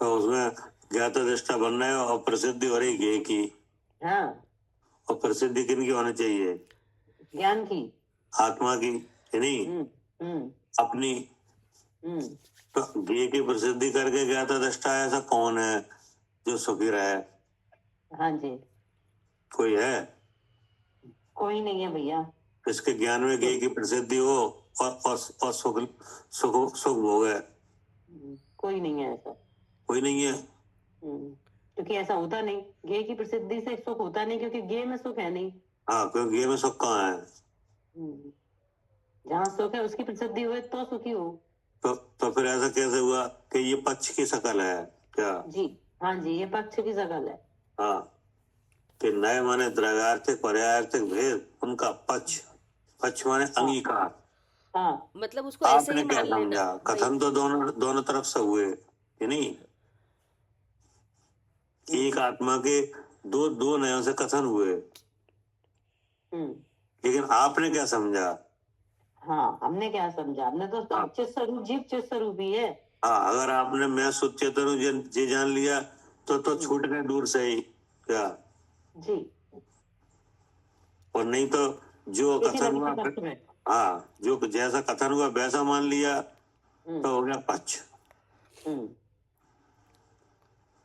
तो उसमें ज्ञाता दृष्टा बन रहे हो और प्रसिद्धि हो रही ज्ञेय की। हाँ, और प्रसिद्धि किन की होनी चाहिए? ज्ञान की। आत्मा की, कि नहीं? हम्म अपनी। हम्म तो ज्ञेय की प्रसिद्धि करके ज्ञाता दृष्टा ऐसा कौन है जो सुखी रहे? हाँ जी, कोई है? कोई नहीं है भैया। इसके ज्ञान में ज्ञेय की प्रसिद्धि हो और सुख सुख सुख भोगे? कोई नहीं है ऐसा। कोई नहीं है। क्योंकि ऐसा होता नहीं, ज्ञेय की प्रसिद्धि से सुख होता नहीं, क्योंकि ज्ञेय में सुख है नहीं। हाँ, क्योंकि ज्ञेय में सुख कहाँ है? जहाँ सुख है उसकी प्रसिद्धि हुए तो सुखी हो। तो फिर ऐसा कैसे हुआ कि ये पक्ष की शकल है क्या? जी हाँ जी, ये पक्ष की शकल है। हाँ, कि नए माने द्रव्यार्थिक पर्यायार्थिक भेद, उनका पक्ष। पक्ष माने अंगीकार। हाँ, मतलब उसको ऐसे आपने ही क्या मान लेना समझा? भाई। कथन तो दोनों तरफ से हुए, कि नहीं? एक आत्मा के दो नयों से कथन हुए, लेकिन आपने क्या समझा? हाँ, हमने क्या समझा? हमने तो हाँ, चित स्वरूप, जीव चित स्वरूप ही है। हाँ, अगर आपने मैं शुद्ध चेतन हूँ ये जान लिया तो छूट गए दूर से ही क्या? जी, और नहीं तो जो लेकिन कथन अभी हुआ, के पक्ष में। हाँ, जो जैसा कथन हुआ वैसा मान लिया तो हो गया पक्ष। ठीक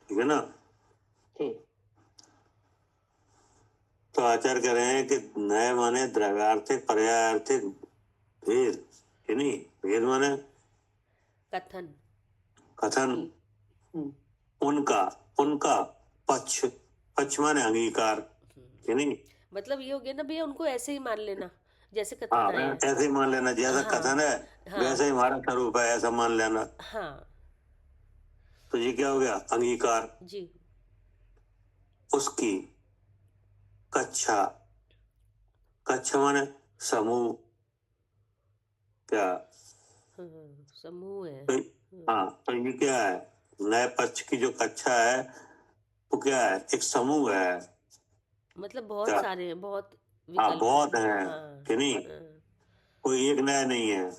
है ना? ठीक। तो आचार्य कह रहे हैं कि नए माने द्रव्यार्थिक पर्यायार्थिक भेद, कि नहीं? भेद माने कथन। कथन। उनका पक्ष माने अंगीकार, कि नहीं? मतलब ये हो गया ना भैया, उनको ऐसे ही मान लेना जैसे कथन हाँ, आया है। ऐसे ही मान लेना, जैसा हाँ कथन है हाँ वैसे ही हमारा स्वरूप है, ऐसा मान लेना। हाँ तो ये क्या हो गया? अंगीकार। जी। उसकी कक्षा, कक्षा माने समूह, क्या? समूह है। तो हाँ, तो ये क्या है? नए पक्ष की जो कक्षा है वो क्या है? एक समूह है। मतलब बहुत क्या? सारे हैं, बहुत हाँ, विकल्प बहुत हैं। है, हाँ कि नहीं? हाँ, कोई एक नया नहीं है,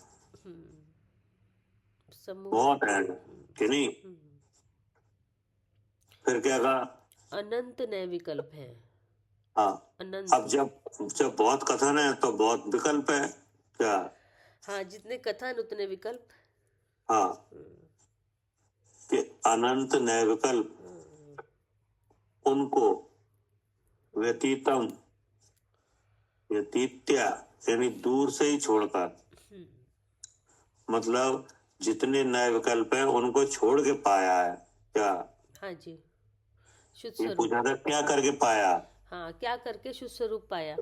समूह। बहुत है, कि नहीं? फिर क्या कहा? अनंत नए विकल्प हैं। हाँ, अनंत। अब जब बहुत कथन है तो बहुत विकल्प है, क्या? हाँ, जितने कथन उतने विकल्प। हाँ, कि अनंत नए विकल्प, उनको व्यतीतम, व्यतीत्या यानी दूर से ही छोड़कर, मतलब जितने नए विकल्प हैं उनको छोड़ के पाया है, क्या? हाँ जी, शुद्ध ये स्वरूप। पूछा था क्या करके पाया? हाँ, क्या करके शुद्ध स्वरूप पाया।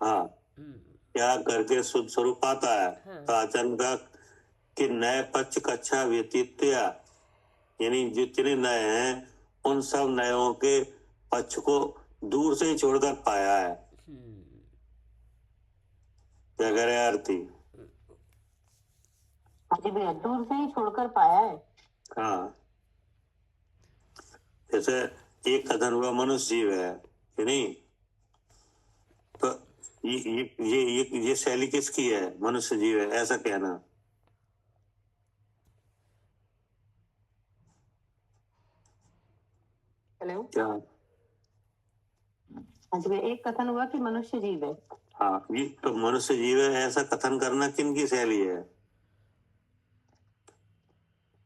हाँ, क्या करके शुद्ध स्वरूप पाता है। हाँ। तो आचरण का कि नए पक्ष कक्षा व्यतीत्या यानी जितने नए हैं उन सब नयों के पक्ष को दूर से ही छोड़कर पाया है। क्या कह रहे आरती? हाँ जी भैया, दूर से ही छोड़कर पाया है। हाँ, जैसे एक कथन हुआ मनुष्य जीव है कि नहीं, तो ये शैली किसकी है? मनुष्य जीव है ऐसा कहना। हेलो। क्या? हाँ जी भैया, एक कथन हुआ कि मनुष्य जीव है। हाँ, ये तो मनुष्य जीव है ऐसा कथन करना किनकी शैली है?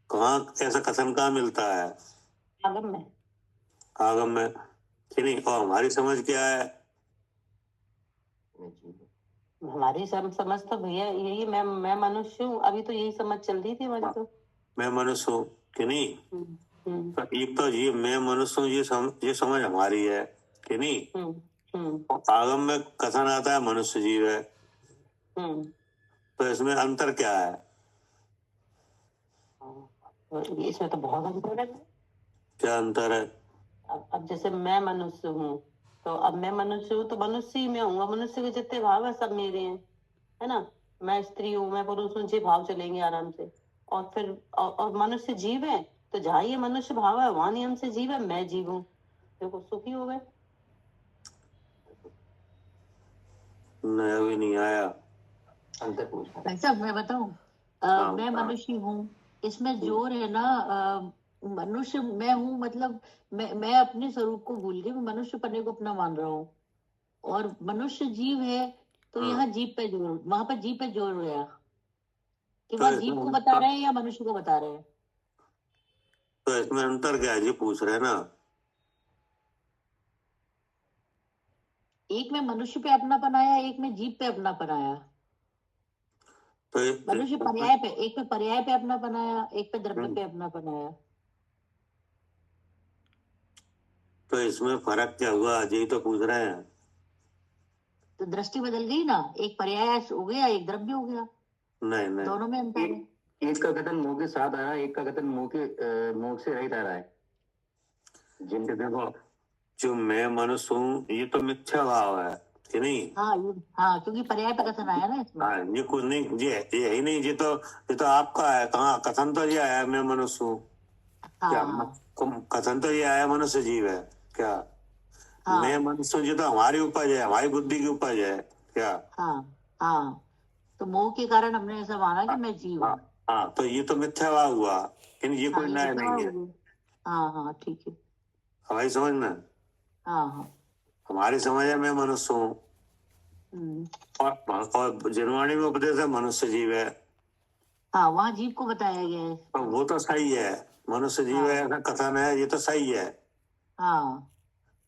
कहाँ ऐसा कथन कहाँ मिलता है? आगम में। आगम में कि नहीं? और हमारी समझ क्या है? हमारी समझ तो भैया यही, मैं मनुष्य हूँ, अभी तो यही समझ चल रही थी हमारी तो। मैं मनुष्य हूँ कि नहीं? हम्म तो एक तो ये मैं मनुष्य हूँ, ये समझ हमारी है कि नहीं? और आगम में कथन आता है मनुष्य जीव है, तो इसमें अंतर क्या है? इसमें तो बहुत अंतर है। क्या अंतर है? अब जैसे मैं मनुष्य हूँ, तो अब मैं मनुष्य हूँ तो मनुष्य ही मैं हूँ, मनुष्य के जितने भाव है सब मेरे हैं, है ना। मैं स्त्री हूँ, मैं पुरुष हूँ, ये भाव चलेंगे आराम से। और फिर और मनुष्य जीव है, तो जहाँ ये मनुष्य भाव है वहां नियम से जीव है, मैं जीव हूँ, देखो सुखी हो गए। नहीं, अभी नहीं आया। अंतर पूछा। भाई साहब मैं बताऊं, हाँ, मैं मनुष्य हूँ, इसमें जोर है ना। मनुष्य मैं हूँ, मतलब मैं अपने स्वरूप को भूल के मैं मनुष्य पने को अपना मान रहा हूँ। और मनुष्य जीव है, तो हाँ। यहाँ जीव पे जोर, वहां पे जीव पे जोर गया कि तो वहां जीव को बता रहे हैं या मनुष्य को बता रहे हैं। तो इसमें अंतर क्या है? ये पूछ रहे हैं ना। एक में मनुष्य पे अपना बनाया, एक में जीव पे अपना बनाया। तो मनुष्य पर्याय पे, एक पे पर्याय पे अपना बनाया, एक पे द्रव्य पे अपना बनाया। तो इसमें फर्क क्या हुआ? यही तो पूछ रहे हैं। तो दृष्टि बदल गई ना, एक पर्याय हो गया, एक द्रव्य हो गया, नहीं नहीं, दोनों में अंतर है। एक का कथन मुंह के साथ आ रहा है, एक का कथन मुंह से रहित आ रहा है। जिनके देखो, जो मैं मनुष्य हूँ ये तो मिथ्या भाव है कि नहीं? हाँ, क्योंकि पर्याय पे कथन आया ना इसमें। हाँ, ये कुछ नहीं, ये ही नहीं, ये तो आपका है। कहाँ कथन तो ये आया मैं मनुष्य हूँ? क्या हाँ कथन तो ये आया मनुष्य जीव है क्या? मैं हाँ मनुष्य हूँ, ये तो हमारी उपज है, हमारी बुद्धि की उपज है क्या? हाँ हाँ, तो मोह के कारण हमने ऐसा माना कि मैं जीव हाँ हूँ। हाँ, तो ये तो मिथ्या भाव हुआ, लेकिन ये हाँ, कोई ये न्याय मिथ्या नहीं हो है गई। हाँ हाँ, ठीक है। हमारी समझ में। हाँ हाँ। हमारी समझ है मैं मनुष्य हूँ, हम्म। और जिनवाणी में उपदेश है मनुष्य जीव है, हाँ, वहाँ जीव को बताया गया है। तो वो तो सही है। मनुष्य जीव है हाँ ऐसा कथन है, ये तो सही है। हाँ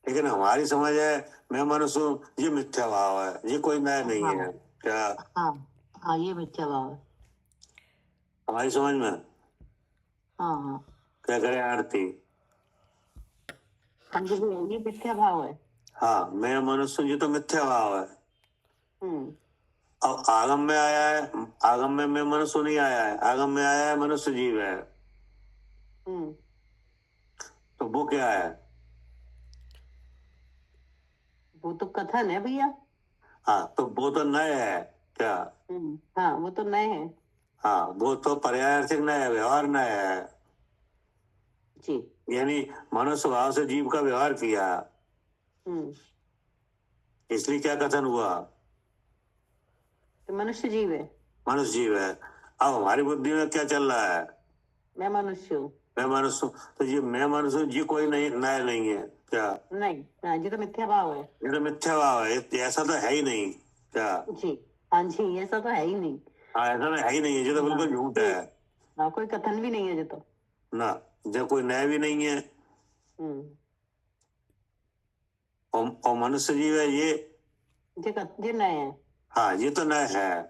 लेकिन हमारी समझ है मैं मनुष्य हूँ, ये मिथ्या भाव है, ये कोई न्याय नहीं हाँ है क्या? हाँ हाँ, ये मिथ्या भाव है। हमारी समझ में। हाँ हाँ क्या करे आरती? हम जो ये मिथ्या भाव है। हाँ, मैं मनुष्य हूँ, ये तो मिथ्या भाव है। अब आगम में आया है, आगम में मैं मनुष्य नहीं आया है, आगम में आया है मनुष्य जीव है, तो वो क्या है? वो तो कथन है भैया। हाँ, तो वो तो नए है क्या? हाँ, वो तो नए है हाँ, वो तो पर्यायवाची नए है, व्यवहार नए है। जी। यानी मनुष्य भाव से जीव का व्यवहार किया, इसलिए क्या कथन हुआ? तो मनुष्य जीव है, मनुष्य जीव है। अब हमारी बुद्धि में क्या चल रहा है? मैं मनुष्य हूँ। मैं मनुष्य हूँ, तो ये मैं मनुष्य हूँ, ये कोई नहीं नया नहीं है क्या? नहीं, हाँ, ये तो मिथ्या भाव है ये तो मिथ्या भाव है, ऐसा तो है ही नहीं क्या? जी। हाँ जी, ऐसा तो है ही नहीं। हाँ, ऐसा तो है ही नहीं है, ये तो बिल्कुल झूठ है हाँ, कोई कथन भी नहीं है ये तो। ना, जो कोई नया भी नहीं है। और मनुष्य जीव है ये नए है। हाँ, ये तो नया है,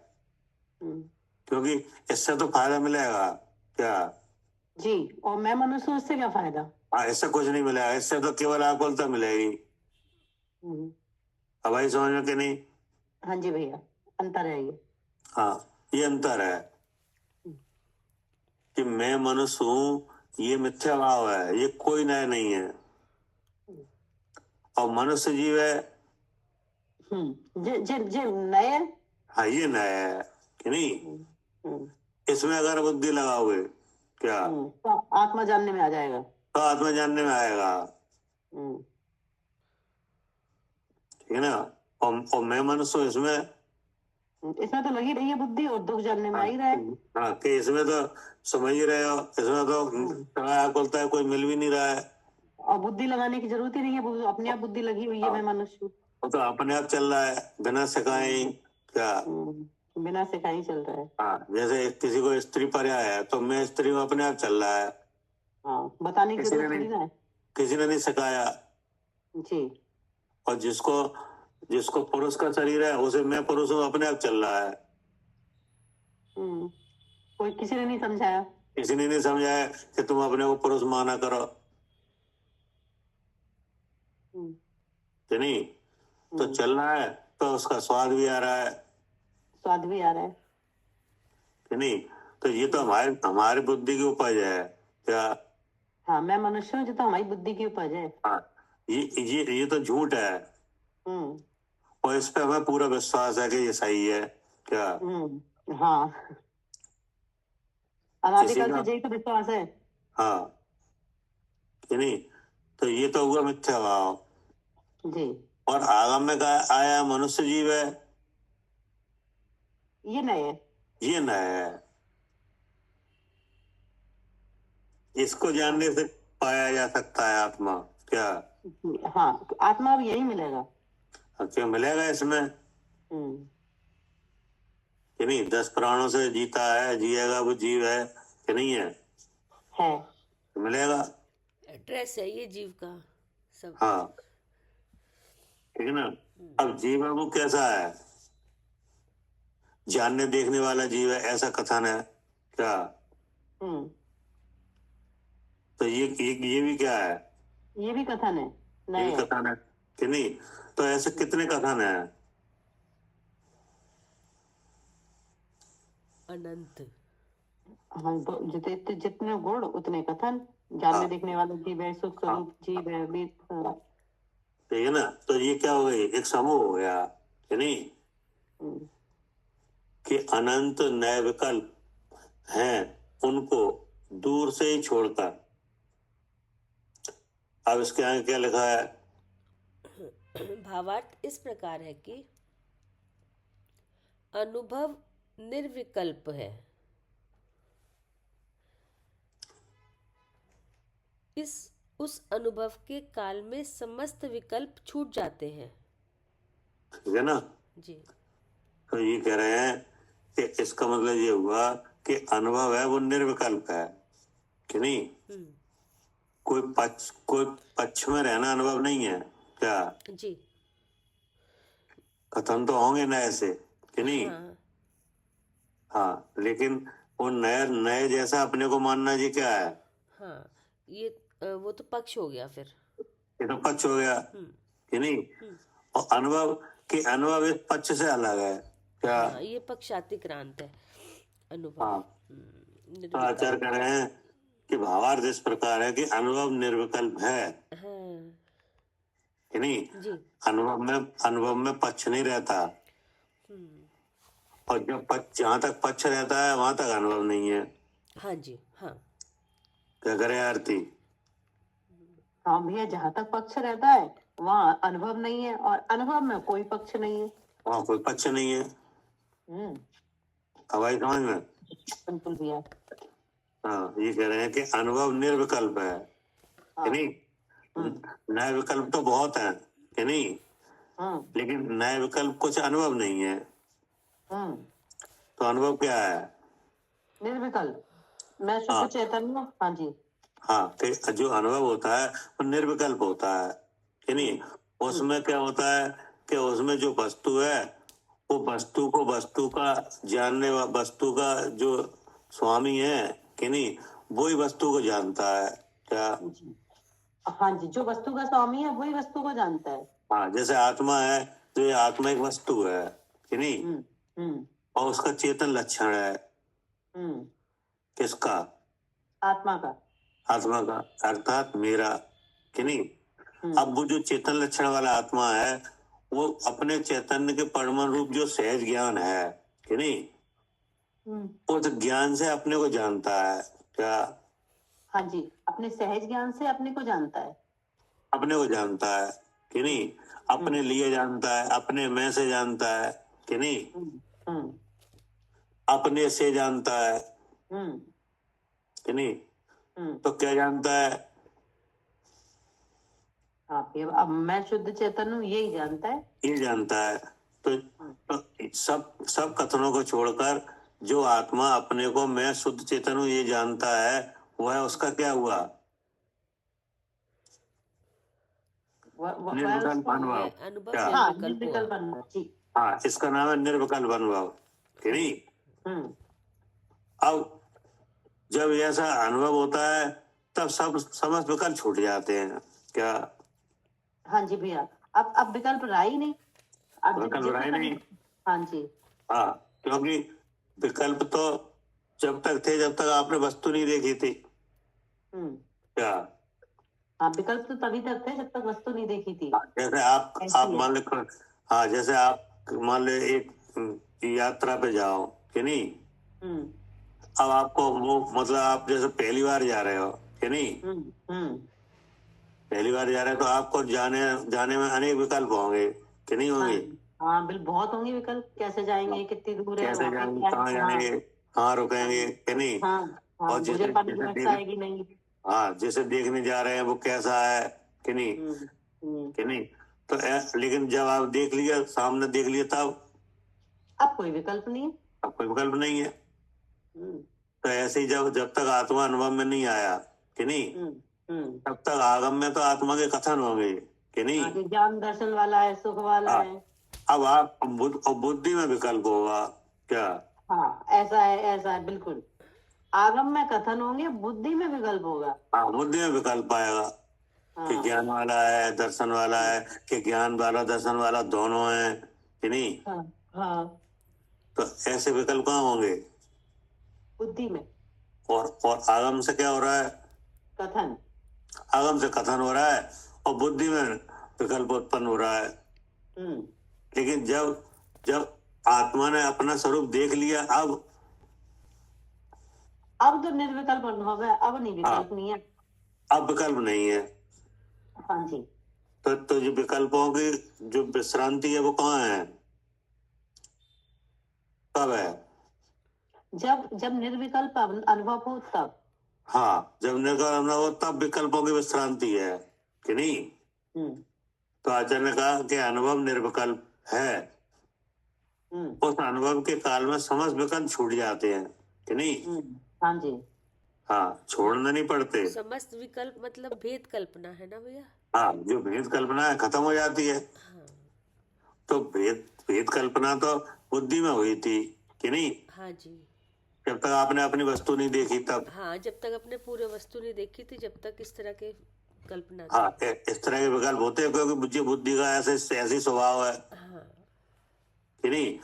क्योंकि इससे तो फायदा मिलेगा क्या? जी, और मैं मनुष्य हूँ, इससे क्या फायदा? हाँ, इससे कुछ नहीं मिलेगा, इससे तो केवल आकुलता मिलेगी। अब भाई समझ में कि नहीं? हाँ जी भैया, अंतर है ये। हाँ, ये अंतर है कि मैं मनुष्य हूँ, ये मिथ्या भाव है, ये कोई नया नहीं है। और मनुष्य जीव है, जे जे जे नए। हाँ, ये नया है कि नहीं? इसमें अगर बुद्धि लगाओगे क्या, तो आत्मा जानने में आ जाएगा। तो आत्मा जानने में आएगा, हम्म, ठीक है ना। और मैं मनुष्य हूँ, इसमें इसमें तो लगी रही है बुद्धि और दुख जानने में आ ही रहा है। हाँ कि इसमें तो समझ ही रहे हो, इसमें तो बोलता है कोई मिल भी नहीं रहा है, और बुद्धि लगाने की जरूरत ही नहीं है, अपने आप बुद्धि लगी हुई है, मैं मनुष्य हूँ। वो तो अपने आप चल रहा है बिना सिखाए ही, क्या। बिना सिखाए ही चल रहा है। हाँ, जैसे किसी को स्त्री पर्याय है तो मैं स्त्री में अपने आप चल रहा है, हाँ, बताने की किसी ने जरूरत थोड़ी ना है। किसी ने नहीं सिखाया। जी। और जिसको पुरुष का शरीर है उसे मैं पुरुष हूँ अपने आप चल रहा है, कोई किसी ने नहीं समझाया। किसी ने नहीं समझाया कि तुम अपने को पुरुष माना करो, कि नहीं। तो चल रहा है तो उसका स्वाद भी आ रहा है, स्वाद भी आ रहा है, कि नहीं। तो ये तो हमारी बुद्धि की उपज है, क्या। हाँ, मैं मनुष्य हूँ, जो तो हमारी बुद्धि की उपज है। हाँ, ये तो झूठ है, और इस पे हमें पूरा विश्वास है कि ये सही है, क्या। हाँ, अनादिकाल से यही तो विश्वास है। हाँ, कि नहीं। तो ये तो हुआ मिथ्या भाव। जी। और आगम में आया मनुष्य जीव है, ये नए है। ये न है, इसको जानने से पाया जा सकता है आत्मा, क्या। हाँ, आत्मा भी यही मिलेगा। क्या मिलेगा इसमें, कि नहीं। 10 प्राणों से जीता है, जिएगा, वो जीव है कि नहीं है, तो मिलेगा। एड्रेस है ये जीव का सब। हाँ, ठीक है ना। अब जीव है वो कैसा है, जानने देखने वाला जीव है, ऐसा कथन है, क्या। तो ये भी क्या है, ये भी कथन है, ये भी नए है। कथन है, कि नहीं। तो ऐसे कितने कथन है, अनंत। हाँ, जितने गुण उतने कथन। जानने देखने वाला जीव है, सुख स्वरूप जीव है, ठीक है ना। तो ये क्या हो गई, एक समूह हो गया, कि नहीं, कि अनंत नए विकल्प हैं, उनको दूर से ही छोड़कर। अब इसके आगे क्या लिखा है, भावार्थ इस प्रकार है कि अनुभव निर्विकल्प है, उस अनुभव के काल में समस्त विकल्प छूट जाते हैं। ठीक है ना। जी। तो ये कह रहे हैं कि इसका मतलब ये हुआ कि अनुभव है वो निर्विकल्प है, कि नहीं। कोई पक्ष में रहना अनुभव नहीं है, क्या। जी। कथन तो होंगे नए से, कि नहीं। हाँ, लेकिन वो नए जैसा अपने को मानना ये क्या है। हाँ, ये वो तो पक्ष हो गया फिर, ये तो पक्ष हो गया, कि नहीं। और अनुभव इस पक्ष से अलग है, क्या। हाँ, ये पक्षातिक्रांत है अनुभव। हाँ, तो आचार्य कह रहे हैं कि भावार्थ इस प्रकार है कि अनुभव निर्विकल्प है, कि नहीं। जी। अनुभव में पक्ष नहीं रहता, और जहां तक पक्ष रहता है वहां तक अनुभव नहीं है। हाँ जी। हाँ, क्या करे आरती। हाँ भैया, जहां तक पक्ष रहता है वहां अनुभव नहीं है, और अनुभव में कोई पक्ष नहीं है, वहां कोई पक्ष नहीं है। हवाई समझ में। बिल्कुल भैया। हाँ, ये कह रहे हैं कि अनुभव निर्विकल्प है, कि नहीं। नए विकल्प तो बहुत है, कि नहीं, लेकिन नए विकल्प कुछ अनुभव नहीं है। तो अनुभव क्या है, निर्विकल्प। मैं शुद्ध चैतन्य। हाँ जी। हाँ, कि जो अनुभव होता है वो निर्विकल्प होता है, कि नहीं। उसमें क्या होता है कि उसमें जो वस्तु है वो वस्तु का जानने वाला, वस्तु का जो स्वामी है, कि नहीं, वही वस्तु को जानता है, क्या। हाँ जी, जो वस्तु का स्वामी है वही वस्तु को जानता है। हाँ, जैसे आत्मा है तो ये आत्मा एक वस्तु है, कि नहीं। और उसका चेतन लक्षण है, किसका, आत्मा का अर्थात मेरा, कि नहीं। अब वो जो चेतन लक्षण वाला आत्मा है वो अपने चैतन्य के परमाणु रूप जो सहज ज्ञान है, कि नहीं, उस ज्ञान से अपने को जानता है। क्या? हाँ जी, अपने सहज ज्ञान से अपने को जानता है। अपने को जानता है कि नहीं? अपने लिए जानता है, अपने में से जानता है कि नहीं? हम्म अपने से जानता है हम्म कि नहीं? हम्म तो क्या जानता है? हाँ, ये अब मैं शुद्ध चेतन हूँ, यही जानता है। ये जानता है। तो सब कथनों को छोड़कर जो आत्मा अपने को मैं शुद्ध चेतन हूँ ये जानता है, वह उसका क्या हुआ? निर्विकल्प अनुभव। ये अनुभव क्या? हाँ, निर्विकल्प हुआ। निर्विकल्प अनुभव जी। हाँ, इसका नाम है निर्विकल्प अनुभव कि नहीं? हम्म अब जब ऐसा अनुभव होता है तब सब समस्त विकल्प छूट जाते हैं। क्या? हाँ जी भैया, अब विकल्प रहा ही नहीं। अब विकल्प रहा ही नहीं। हाँ जी। हाँ, क्योंकि विकल्प तो जब तक थे जब तक आपने वस्तु नहीं देखी थी। क्या? हाँ, विकल्प तो तभी तक थे जब तक वस्तु नहीं देखी थी। जैसे आप मान ले, हाँ, जैसे आप मान ले एक यात्रा पे जाओ कि नहीं? अब आपको वो मतलब आप जैसे पहली बार जा रहे हो कि नहीं? पहली बार जा रहे हो तो आपको जाने में अनेक विकल्प होंगे कि नहीं होंगे? हाँ बिल्कुल, बहुत होंगे विकल्प। कैसे जाएंगे, कितनी दूर है, कैसे वहाँ पे जाएंगे, क्या कहाँ है। जाएंगे, कहाँ रुकेंगे कि नहीं? हाँ हाँ, और भोजन पानी की व्यवस्था आएगी नहीं। हाँ, जैसे देखने जा रहे हैं वो कैसा है कि नहीं? कि नहीं? तो लेकिन जब आप देख लिया, सामने देख लिया, तब अब कोई विकल्प नहीं है। अब कोई विकल्प नहीं है। तो ऐसे ही जब तक आत्मा अनुभव में नहीं आया कि नहीं, तब तक आगम में तो आत्मा के कथन होंगे कि नहीं? ज्ञान दर्शन वाला है, सुख वाला है। अब आप बुद्धि में विकल्प होगा। क्या? हाँ, ऐसा है बिल्कुल। आगम में कथन होंगे, बुद्धि में विकल्प होगा। हाँ, बुद्धि में विकल्प आएगा कि ज्ञान वाला है, दर्शन वाला है, कि ज्ञान वाला दर्शन वाला दोनों है कि नहीं? हाँ, तो ऐसे विकल्प कहाँ होंगे? बुद्धि में। और आगम से क्या हो रहा है? कथन। आगम से कथन हो रहा है और बुद्धि में विकल्प उत्पन्न हो रहा है। लेकिन जब आत्मा ने अपना स्वरूप देख लिया, अब तो निर्विकल्प अनुभव है, अब नहीं विकल्प नहीं है। अब विकल्प नहीं है। हाँ जी। तो जो विकल्पों की जो विश्रांति है वो कहाँ है, कब है? जब निर्विकल्प अनुभव हो तब। हाँ, जब निर्विकल्प अनुभव हो तब विकल्पों की विश्रांति है कि नहीं? तो आचार्य ने कहा कि अनुभव निर्विकल्प है। उस अनुभव के काल में समस्त विकल्प छूट जाते हैं कि नहीं? हाँ जी। हाँ, छोड़ना नहीं पड़ते। समस्त विकल्प मतलब भेद कल्पना है ना भैया? हाँ, जो भेद कल्पना है खत्म हो जाती है। तो भेद कल्पना तो बुद्धि में हुई थी कि नहीं? हाँ जी। जब तक आपने अपनी वस्तु नहीं देखी तब। हाँ, जब तक अपने पूरे वस्तु नहीं देखी थी, जब तक इस तरह के कल्पना थी। हाँ, इस तरह के विकल्प होते हैं क्योंकि बुद्धि का ऐसे स्वभाव है कि नहीं?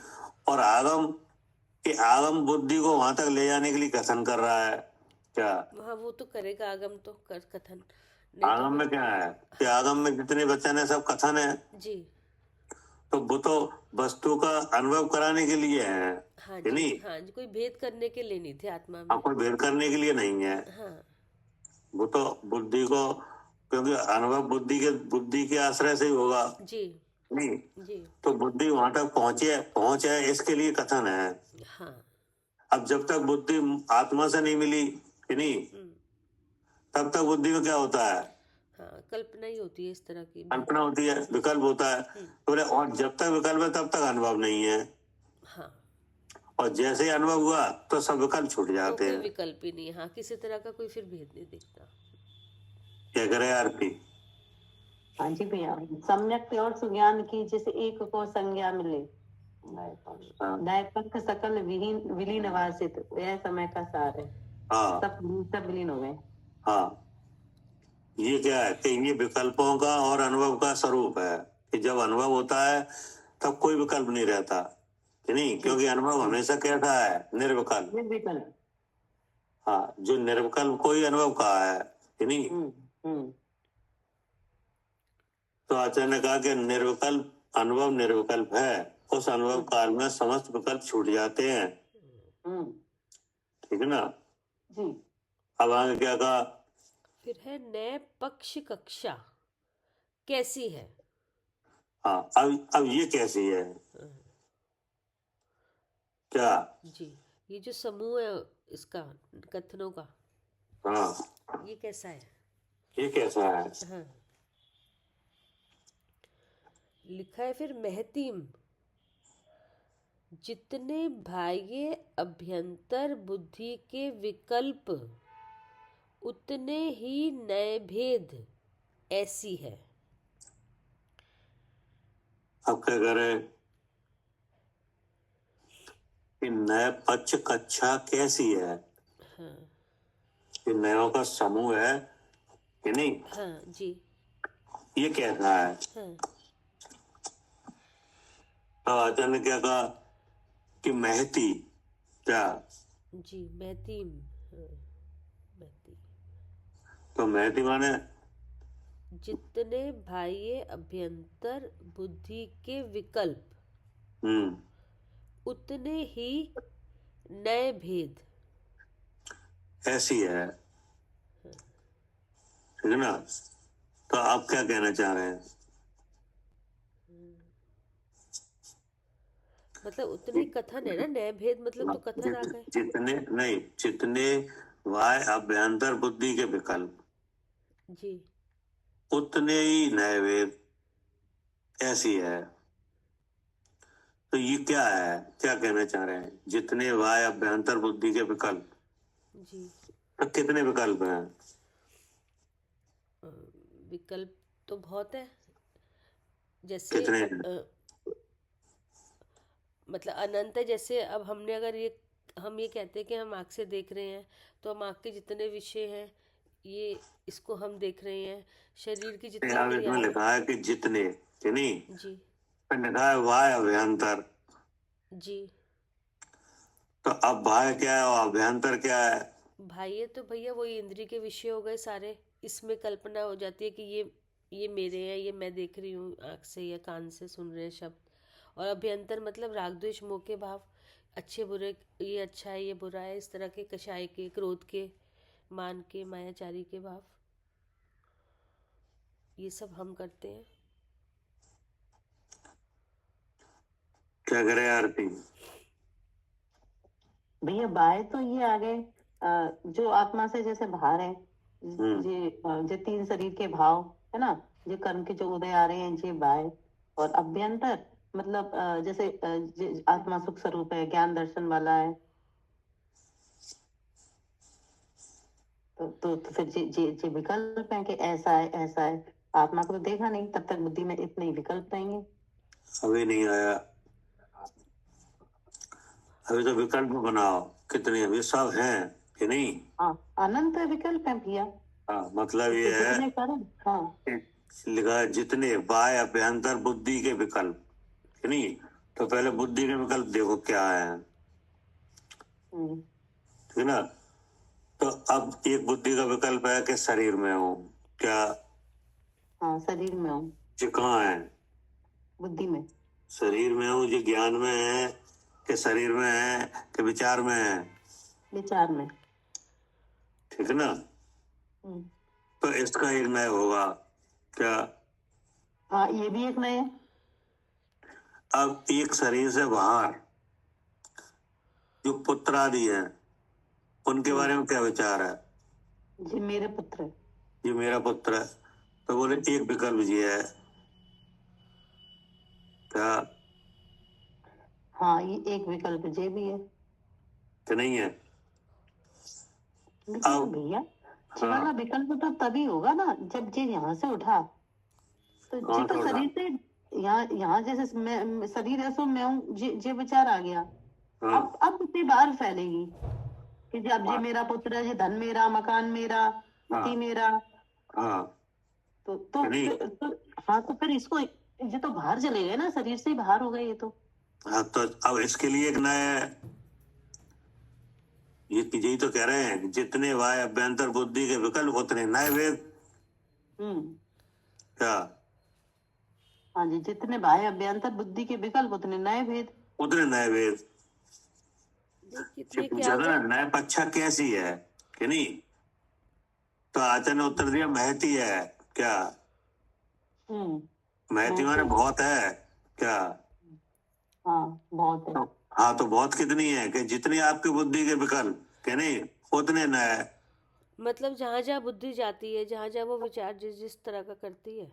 और आगम बुद्धि को वहां तक ले जाने के लिए कथन कर रहा है। क्या? हाँ, वो तो करेगा आगम तो कथन। आगम में क्या है कि आगम में जितने वचन है सब कथन है जी। तो वो तो वस्तु का अनुभव कराने के लिए है कि नहीं? हाँ जी, कोई भेद करने के लिए नहीं थे आत्मा में। कोई भेद करने के लिए नहीं है। वो तो बुद्धि को, क्योंकि अनुभव बुद्धि के आश्रय से ही होगा जी नहीं? जी। तो बुद्धि वहां तक पहुंचे इसके लिए कथन है। अब जब तक बुद्धि आत्मा से नहीं मिली कि नहीं, तब तक बुद्धि में क्या होता है? कल्पना ही होती है, इस तरह की कल्पना होती है, विकल्प होता है। और जब तक विकल्प है तब तक अनुभव नहीं है। और जैसे ही अनुभव हुआ तो सब विकल्प छूट जाते हैं। कोई विकल्प ही नहीं। हाँ, किसी तरह का कोई फिर भेद नहीं दिखता। क्या करे आरती? हाँ जी भैया, सम्यक और सुज्ञान की जिस एक को संज्ञा मिले, नयपंथ सकल विलीन वासित, यह समय का सार है। सब विलीन हो गए। हाँ, ये क्या है कि ये विकल्पों का और अनुभव का स्वरूप है कि जब अनुभव होता है तब कोई विकल्प नहीं रहता कि नहीं, क्योंकि अनुभव हमेशा कैसा है? निर्विकल्प। हाँ, जो निर्विकल्प कोई अनुभव कहा है कि नहीं? तो आचार्य ने कहा कि निर्विकल्प अनुभव निर्विकल्प है, उस अनुभव काल में समस्त विकल्प छूट जाते हैं ठीक है ना। जी। अब आगे क्या कहा? फिर है नए पक्ष कक्षा कैसी है। हाँ, अब ये कैसी है? क्या? जी, ये जो समूह है इसका कथनों का, हाँ, ये कैसा है। ये कैसा है? हाँ, लिखा है फिर महतीम, जितने बाह्य अभ्यंतर बुद्धि के विकल्प उतने ही नए भेद ऐसी है। अब क्या करें कि नए पक्ष कक्षा कैसी है? हाँ ये नयों का समूह है कि नहीं? हाँ जी। ये कैसा है? हाँ तो आचार्य ने क्या कहा कि महती, क्या? जी, महतीम। हाँ, महती, तो महती माने जितने बाह्य अभ्यंतर बुद्धि के विकल्प उतने ही नए भेद ऐसी है, ठीक है ना। तो आप क्या कहना चाह रहे हैं? मतलब उतने ही कथन है ना, नए भेद मतलब तो कथन आ गए। जितने नहीं, जितने वाय अभ्यंतर बुद्धि के विकल्प जी। उतने ही नए वेद ऐसी है। तो ये क्या है, क्या कहना चाह रहे हैं? जितने वाय अभ्यंतर बुद्धि के विकल्प, जी, तो कितने विकल्प हैं? अ, विकल्प तो बहुत है। जैसे कितने हैं? मतलब अनंत है। जैसे अब हमने अगर हम ये कहते हैं कि हम आँख से देख रहे हैं, तो हम आँख के जितने विषय हैं ये इसको हम देख रहे हैं। शरीर की जितनी अब इसमें क्रियाएं। लिखा है कि जितने, कि नहीं? जी। फिर लिखा है वाय अभ्यंतर। जी, तो अब वाय क्या है और अभ्यंतर क्या है? भाई तो भैया वही इंद्रिय के विषय हो गए सारे। इसमें कल्पना हो जाती है कि ये मेरे हैं, ये मैं देख रही हूँ आँख से या कान से सुन रहे हैं शब्द। और अभ्यंतर मतलब राग द्वेष मोह के भाव, अच्छे बुरे, ये अच्छा है ये बुरा है, इस तरह के, कषाय के, क्रोध के, मान के, मायाचारी के भाव, ये सब हम करते हैं। क्या करे आरती? भैया बाय तो ये आ गए जो आत्मा से जैसे बाहर है, जे तीन शरीर के भाव है ना, जे कर्म के जो उदय आ रहे हैं जे बाय। और अभ्यंतर मतलब जैसे जे आत्मा सुख स्वरूप है, ज्ञान दर्शन वाला है। तो फिर जे जे जे विकल्प है कि ऐसा है ऐसा है। आत्मा को तो देखा नहीं, तब तक बुद्धि में इतने ही विकल्प रहेंगे। अभी नहीं आया, अभी तो विकल्प बनाओ कितने, अभी सब हैं कि नहीं? हाँ, अनंत विकल्प है भैया। हाँ, मतलब ये इसके है जितने कर्म, हाँ। लिखा है जितने बाय अभ्यंतर बुद्धि के विकल्प, कि नहीं? तो पहले बुद्धि के विकल्प देखो क्या है, ठीक है ना। तो अब एक बुद्धि का विकल्प है कि शरीर में हो, क्या? हाँ, शरीर में हूँ। ये कहाँ है? बुद्धि में। शरीर में हूँ, ये ज्ञान में है कि शरीर में है कि विचार में है? विचार में। ठीक है ना। तो इसका एक नया होगा, क्या? हाँ, ये भी एक नए। अब एक शरीर से बाहर जो पुत्र आदि हैं उनके बारे में क्या विचार है? जी मेरे पुत्र है। ये मेरा पुत्र है, तो बोले एक विकल्प ये है, क्या? हाँ, ये एक विकल्प जे भी है। कि नहीं है? लेकिन अब भैया जी वाला विकल्प तो तभी होगा ना जब जे यहाँ से उठा। तो जी कौन तो सा उठा? शरीर से यहाँ यहाँ जैसे मैं शरीर है, सो मैं हूँ, जे विचार आ गया। अब बुद्धि बाहर फैलेगी कि जब जे मेरा पुत्र है, जे धन मेरा, मकान मेरा, पति मेरा। हाँ, नहीं। हाँ, तो फिर इसको ये तो बाहर चले गए ना, शरीर से ही बाहर हो गए ये तो। हाँ, तो अब इसके लिए एक नया, ये यही तो कह रहे हैं कि जितने वाय अभ्यंतर बुद्धि के विकल्प उतने नए वेद, क्या? हाँ जी, जितने बाह्य अभ्यंतर बुद्धि के विकल्प उतने नए भेद। उतने नए वेद। नहीं, कि कितने क्या पूछा हो था गया? ना, नैप अच्छा कैसी है कि नहीं, तो आचार्य ने उत्तर दिया महती है। क्या महती माने महती। बहुत है क्या? हाँ, बहुत है। हाँ, तो बहुत कितनी है कि जितनी आपकी बुद्धि के विकल्प कि नहीं उतने नए। मतलब जहाँ जहाँ बुद्धि जाती है, जहाँ जहाँ वो विचार जिस जिस तरह का करती है।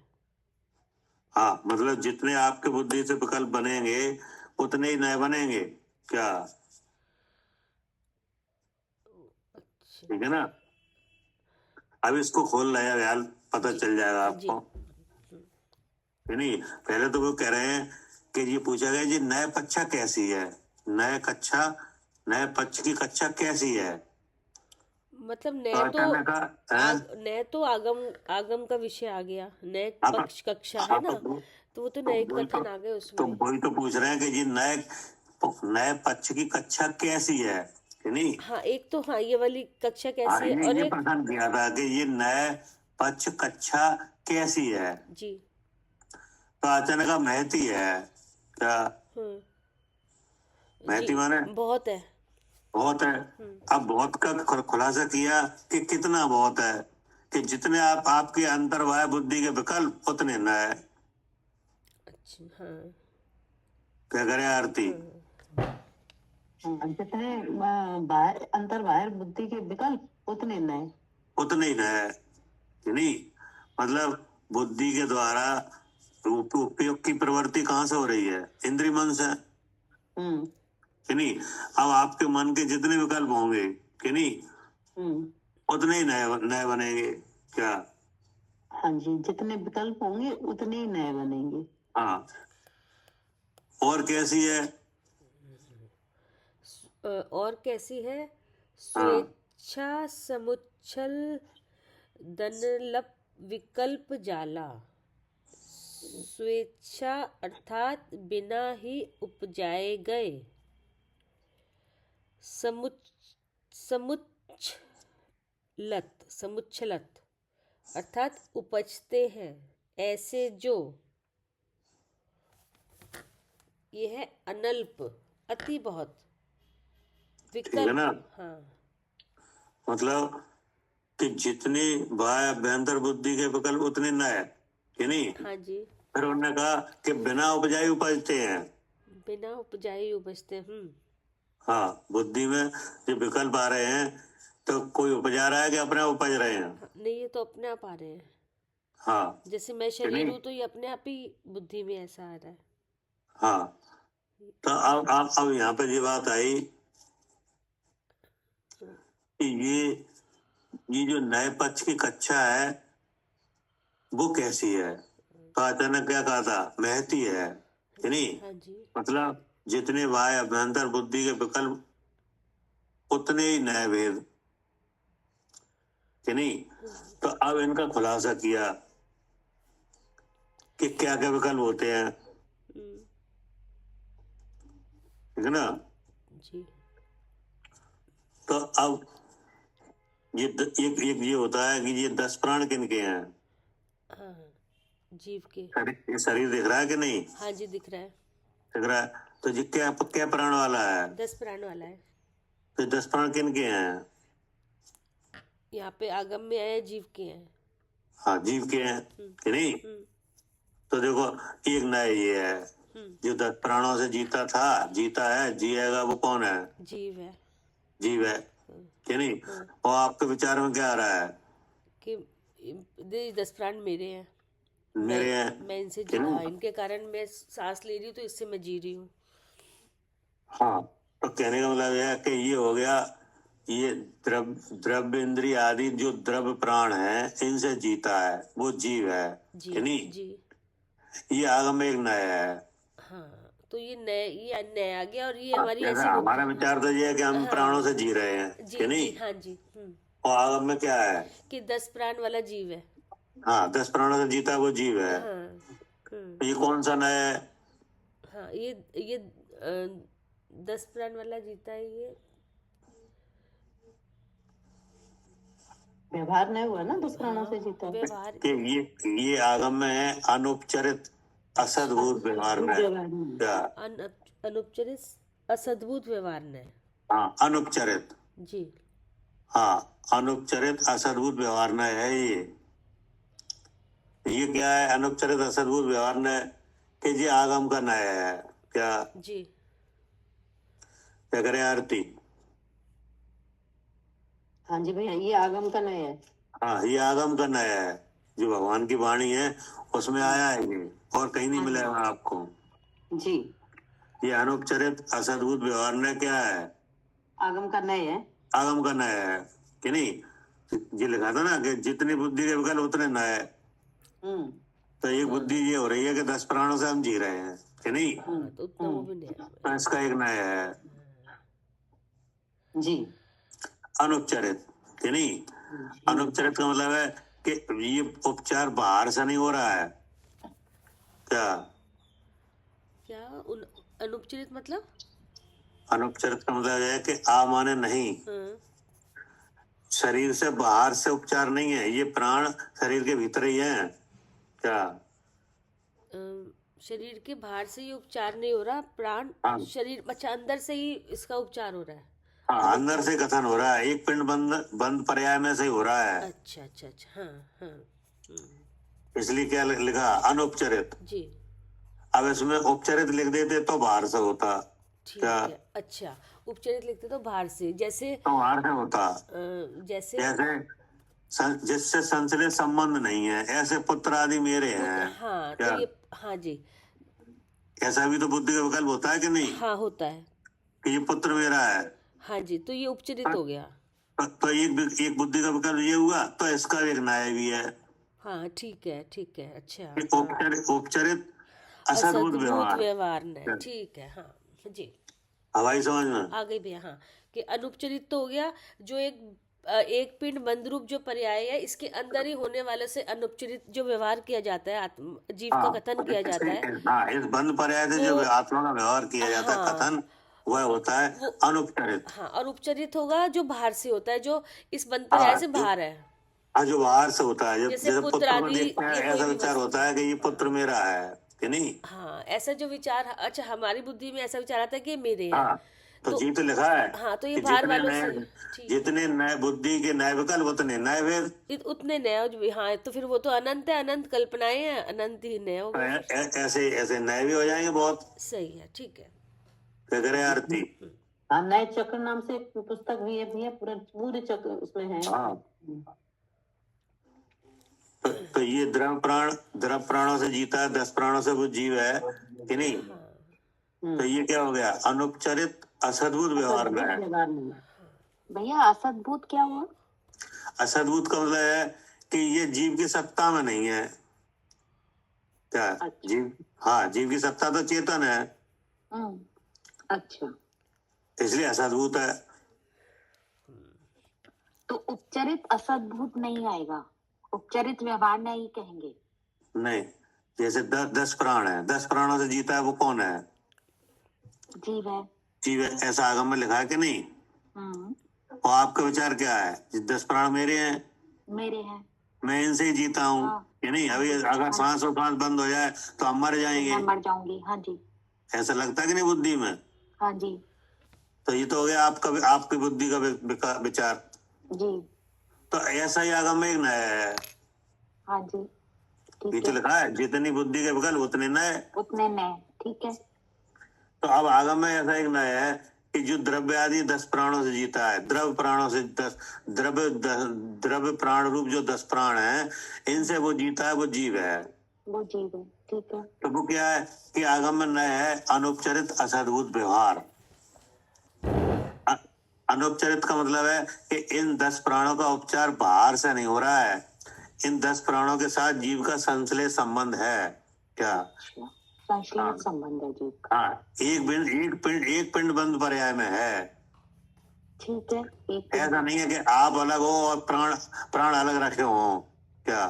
हाँ, मतलब जितने आपके बुद्धि से विकल्प बनेंगे उतने ही नए बनेंगे क्या? अच्छा, ठीक है ना? अब इसको खोल रहे हैं यार, पता जी चल जाएगा जी। आपको कि नहीं। पहले तो वो कह रहे हैं कि ये पूछा गया जी नए कक्षा कैसी है, नए कक्षा, नए पक्ष की कक्षा कैसी है। मतलब तो अचानक का नए तो आगम आगम का विषय आ गया, नए आप पक्ष कक्षा है हाँ, ना, तो वो तो नए कथन आ गए तो उसमें। वही तो पूछ रहे हैं कि जी नए नए पक्ष की कक्षा कैसी है कि नहीं। हाँ, एक तो हाँ ये वाली कक्षा हाँ, कैसी है, और ये एक प्रश्न किया था कि ये नए पक्ष कक्षा कैसी है, जी। तो अचानक का महती है क्या? हाँ जी, महती माने बहुत है। बहुत है। अब बहुत का खुलासा किया कि कितना बहुत है, कि जितने आपके अंतर्वाय बुद्धि के विकल्प उतने नए। अच्छा, हाँ क्या करे आरती? जितने बाहर अंतर बाहर बुद्धि के विकल्प उतने नए। उतने ही नए कि नहीं। मतलब बुद्धि के द्वारा उपयोग की प्रवृत्ति कहाँ से हो रही है? इंद्रिय मन से कि नहीं। अब आपके मन के जितने विकल्प होंगे कि नहीं उतने ही नए नए बनेंगे क्या? हाँ जी, जितने विकल्प होंगे उतने ही नए बनेंगे। हाँ, और कैसी है? और कैसी है? हाँ, स्वेच्छा समुच्छल दनलप विकल्प जाला। स्वेच्छा अर्थात बिना ही उपजाए गए। समुच्छलत अर्थात उपजते हैं ऐसे जो। ये है अनल्प, अति बहुत, ठीक है ना। विकल्प। हाँ मतलब कि जितनी बाह्य अभ्यंतर बुद्धि के विकल्प उतने नए कि नहीं। हाँ जी, फिर उन्होंने कहा कि बिना उपजाए उपजते हैं। बिना उपजाए उपजते। हाँ, बुद्धि में जो विकल्प आ रहे हैं तो कोई उपजा रहा है कि अपने आप उपज रहे हैं? हाँ, नहीं, ये तो अपने आप आ रहे हैं। हाँ जैसे मैं कि शरीर नहीं। हूँ तो ये अपने आप ही बुद्धि में ऐसा आ रहा है। हाँ, तो अब यहाँ पे ये बात आई कि ये जो नए पक्ष की कक्षा है वो कैसी है, तो अचानक क्या कहा था? महती है कि नहीं। हाँ जी, मतलब जितने बाह्य अभ्यंतर बुद्धि के विकल्प उतने ही नए भेद कि नहीं। तो अब इनका खुलासा किया कि क्या क्या विकल्प होते हैं, ठीक है ना। जी। तो अब एक ये होता है कि ये 10 प्राण किनके हैं? हाँ, जीव के। ये शरीर दिख रहा है कि नहीं? हाँ जी, दिख रहा है। दिख रहा है। तो ये क्या क्या प्राण वाला है? 10 प्राण वाला है। तो 10 प्राण किनके हैं? यहाँ पे आगम में आया जीव के हैं। हाँ, जीव के हैं कि नहीं। तो देखो एक नया ये है जो 10 प्राणों से जीता है, जिएगा, वो कौन है? जीव है जीव है कि नहीं। और आपके विचार में क्या आ रहा है कि 10 प्राण मेरे हैं, मेरे हैं मैं इनसे कि नहीं। इनके कारण मैं सांस ले रही हूँ, तो इससे मैं जी रही हूँ। हाँ, तो कहने का मतलब है कि ये हो गया, ये द्रव्य इंद्रिय आदि जो द्रव्य प्राण है इनसे जीता है वो जीव है जी कि नहीं। जी। ये आगम में एक नया है। हाँ, तो ये नए आ गया, और ये हाँ, हमारी जैसे ऐसी हमारा विचार तो ये है कि हम हाँ प्राणों से जी रहे हैं जी कि नहीं। जी। हाँ जी। और आगम में क्या है कि 10 प्राण वाला जीव है। हाँ, 10 प्राणों से जीता वो जीव है। हाँ तो ये कौन सा नया है? हाँ, ये 10 प्राण वाला जीता है ये। व्यवहार नहीं हुआ ना 10 प्राणों से जीता। व्यवहार कि ये आगम में है अनुपचरित असद्भुत व्यवहार में क्या? अनुपचरित असद्भुत व्यवहार ने। हाँ, अनुपचरित। जी। हाँ, अनुपचरित असद्भुत व्यवहार न है ये क्या है? अनुपचरित असद्भुत व्यवहार न कि जी आगम का नय है क्या? जी। क्या करे आरती? हाँ जी भैया, ये आगम का नय है। हाँ, ये आगम का नय है, जो भगवान की वाणी है उसमें आया है ये, और कहीं नहीं हाँ जी। मिलेगा आपको। जी, ये अनुपचरित असद्भुत व्यवहार न क्या है? आगम का नय है। आगम का नय है कि नहीं? ये लिखा था ना कि जितनी बुद्धि के विकल्प उतने नय। हम्म तो एक बुद्धि ये हो रही है कि 10 प्राणों से हम जी रहे हैं कि नहीं? हाँ, तो उतना वो भी नहीं है। तो इसका एक नय है जी। अनुपचरित कि नहीं? जी। अनुपचरित का मतलब है कि ये उपचार बाहर से नहीं हो रहा है क्या? क्या अनुपचरित मतलब? अनुपचरित का मतलब है कि आ माने नहीं, हाँ। शरीर से बाहर से उपचार नहीं है, ये प्राण शरीर के भीतर ही है क्या? शरीर के बाहर से ये उपचार नहीं हो रहा, प्राण हाँ। शरीर अच्छा अंदर से ही इसका उपचार हो रहा है। हाँ, अंदर से कथन हो रहा है, एक पिंड बंद पर्याय में से ही हो रहा है। अच्छा अच्छा अच्छा, हाँ हाँ। इसलिए क्या लिखा? अनुपचरित। जी। अब इसमें उपचरित लिख देते तो बाहर से होता ठीक क्या? है। अच्छा, उपचरित लिखते तो बाहर से, जैसे तो बाहर से होता जैसे जैसे जिससे संसर्ग संबंध नहीं है, ऐसे पुत्र आदि मेरे हैं हाँ, क्या? तो ये हाँ जी, ऐसा भी तो बुद्धि का विकल्प होता है कि नहीं, हाँ होता है। कि ये पुत्र मेरा है? हाँ जी, तो ये उपचरित हो गया। तो एक बुद्धि का विकल्प ये हुआ, तो इसका एक न्याय भी है हाँ ठीक है ठीक है। अच्छा, कि हाँ। उपचरित असद्भुत असद्भुत व्यवहार। व्यवहार ने, ठीक है। हाँ जी, हवाई समझ में आ गई भैया। हाँ, कि अनुपचरित तो हो गया, जो एक पिंड बंद रूप जो पर्याय है, इसके अंदर ही होने वाले से अनुपचरित जो व्यवहार किया जाता है, जीव का कथन किया जाता है, हाँ, इस बंद पर्याय से जो आत्मा का व्यवहार किया जाता है, हाँ, कथन, वह होता है वो अनुपचरित। हाँ, और उपचरित होगा जो बाहर से होता है, जो इस बंद पर्याय से बाहर है, जो बाहर से होता है, जैसे जैसे पुत्र पुत्र को आदि देखते हैं या कोई ऐसा भी विचार वस्तु। होता है कि ये पुत्र मेरा है कि नहीं? हाँ, ऐसा जो विचार, अच्छा हमारी बुद्धि में ऐसा विचार आता है कि ये मेरे हैं, हाँ, तो जी तो लिखा है हाँ, तो ये कि बाहर वालों से, ठीक, जितने नए बुद्धि के नए विकल्प उतने नए वेद। उतने नए, हाँ, तो फिर वो तो अनंत है, अनंत कल्पनाएं हैं, अनंत ही नए हो गए। ऐसे ऐसे नए भी हो जाएंगे बहुत। सही है, ठीक है। क्या करे आरती? हाँ, नए चक्र नाम से एक पुस्तक भी है भैया, पूरे चक्र उसमें है। हाँ, तो ये द्रव प्राणों से जीता है, 10 प्राणों से वो जीव है कि नहीं? तो ये क्या हो गया? अनुपचरित असद्भुत व्यवहार में है। भैया असद्भुत क्या हुआ? असद्भुत का मतलब है कि ये जीव की सत्ता में नहीं है क्या? जीव, हाँ, जीव की सत्ता तो चेतन है, अच्छा, इसलिए असद्भुत है। तो उपचरित असद्भुत नहीं आएगा, उपचरित व्यवहार नहीं कहेंगे। नहीं, जैसे 10 प्राण है, 10 प्राणों से जीता है, वो कौन है? जीव है। जीव है, ऐसा आगम में लिखा है कि नहीं? और आपका विचार क्या है? 10 प्राण मेरे हैं, मेरे हैं, मैं इनसे ही जीता हूँ कि नहीं? अभी अगर सांस बंद हो जाए तो हम मर जाएंगे, मैं मर जाऊंगी। हाँ जी, ऐसा लगता है कि नहीं बुद्धि में? हाँ जी, तो ये तो हो गया आपकी बुद्धि का विचार जी, तो ऐसा ही आगम में एक नया है। हाँ जी, ये तो लिखा है जितनी बुद्धि के विकल्प उतने नए, ठीक है। तो अब आगम में ऐसा एक नया है कि जो द्रव्य आदि 10 प्राणों से जीता है, द्रव्य प्राणों से 10 द्रव्य प्राण रूप जो 10 प्राण है, इनसे वो जीता है, वो जीव है, वो जीव है, ठीक है। तो वो क्या है कि आगम में नया है अनुपचरित असद्भुत व्यवहार। अनुपचरित का मतलब है कि इन 10 प्राणों का उपचार बाहर से नहीं हो रहा है, इन 10 प्राणों के साथ जीव का संश्लेष संबंध है क्या? संश्लेष संबंध है जीव का। हाँ, एक पिंड बंद पर्याय में है, ठीक है। ऐसा नहीं है कि आप अलग हो और प्राण अलग रखे हो क्या?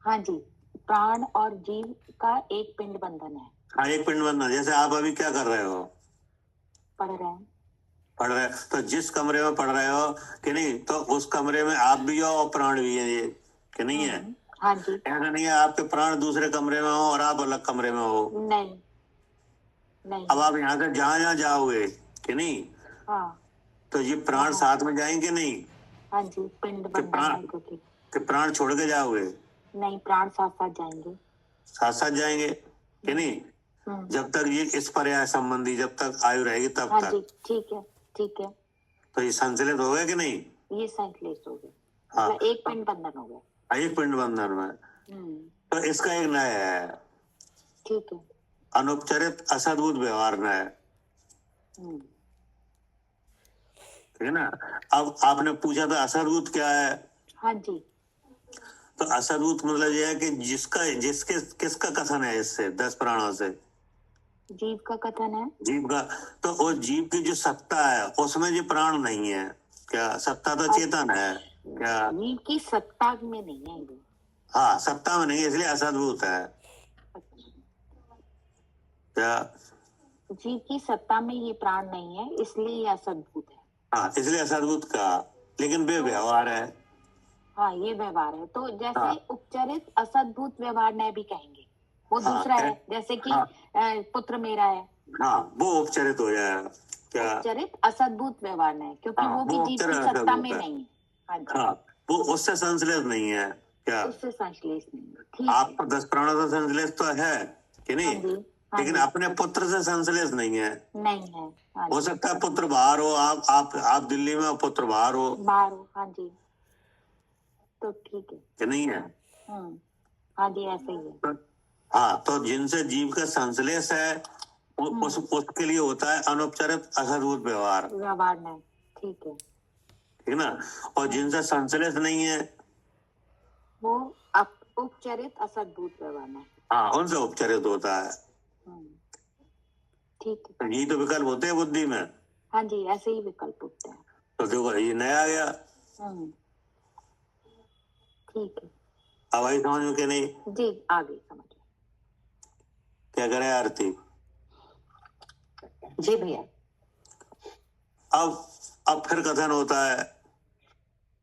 हाँ जी, प्राण और जीव का एक पिंड बंधन है। हाँ, एक पिंड बंधन। जैसे आप अभी क्या कर रहे हो? पढ़ रहे हैं। तो जिस कमरे में पढ़ रहे हो कि नहीं, तो उस कमरे में आप भी हो और प्राण भी है, ये कि नहीं है? हाँ जी। ऐसा नहीं है आपके प्राण दूसरे कमरे में हो और आप अलग कमरे में हो। नहीं, अब आप यहाँ से जहाँ जाओगे कि नहीं, हाँ, तो ये प्राण साथ में जाएंगे नहीं हाँ जी, पिंड कि बनना है क्योंकि प्राण छोड़ के जाओगे? नहीं, प्राण साथ साथ जाएंगे। साथ साथ जाएंगे कि नहीं? जब तक ये इस पर्याय संबंधी जब तक आयु रहेगी तब हाँ तक। जी, ठीक है, ठीक है। तो ये संचलित हो गया कि नहीं? ये संश्लेष हो गया, हाँ। मतलब एक पिंड बंधन हो गया। एक पिंड बंधन में। तो इसका एक न्याय है, ठीक है। अनुपचारित असद्भुत व्यवहार न्याय, ठीक है ना? अब आपने पूछा था असद्भुत क्या है? हाँ जी। तो असद्भुत मतलब यह है कि जिसके किसका कथन है इससे 10 प्राणों से? जीव का कथन है। जीव का। तो वो जीव की जो सत्ता है उसमें जो प्राण नहीं है क्या? सत्ता तो चेतन है क्या? जीव की सत्ता में नहीं है ये। हाँ, सत्ता में नहीं है, इसलिए असद्भुत है क्या? जीव की सत्ता में ये प्राण नहीं है, इसलिए ये असद्भुत है। हाँ, इसलिए असद्भुत का, लेकिन वे व्यवहार है। हाँ, ये व्यवहार है। तो जैसे हाँ। उपचारित असद्भुत व्यवहार ने भी कहेंगे, वो हाँ, दूसरा है। जैसे कि पुत्र मेरा है। हाँ, वो उपचारित हो जाएगा क्या? उपचारित असद्भुत व्यवहार ने, क्योंकि वो भी जीव की सत्ता में नहीं है। हाँ जी। हाँ, वो उससे संश्लेष नहीं है क्या? उससे संश्लेष नहीं है। ठीक है। आपको 10 प्राणों से संश्लेष तो है कि नहीं? हाँ जी, हाँ लेकिन जी। अपने पुत्र से संश्लेष नहीं है। नहीं है। हाँ हो जी। सकता है पुत्र बाहर हो, आप दिल्ली में हो, पुत्र बाहर हो, बाहर हो। हाँ जी, तो ठीक है कि नहीं है? हाँ जी, ऐसे ही है। हाँ, तो जिनसे जीव का संश्लेष है उसके लिए होता है अनुपचारित असद्भुत व्यवहार, व्यवहार नहीं। ठीक है। ठीक ना? और जिनसे संश्लेष नहीं है वो उपचारित असद्भुत व्यवहार नहीं। हाँ, उनसे उपचारित होता है। ठीक है। तो यही तो विकल्प होते हैं बुद्धि में। हाँ जी, ऐसे ही विकल्प होते हैं। तो देखो ये नया आ गया। ठीक है। अब आई समझ में कि नहीं? जी, आगे समझ। क्या करे आरती? जी भैया। अब फिर कथन होता है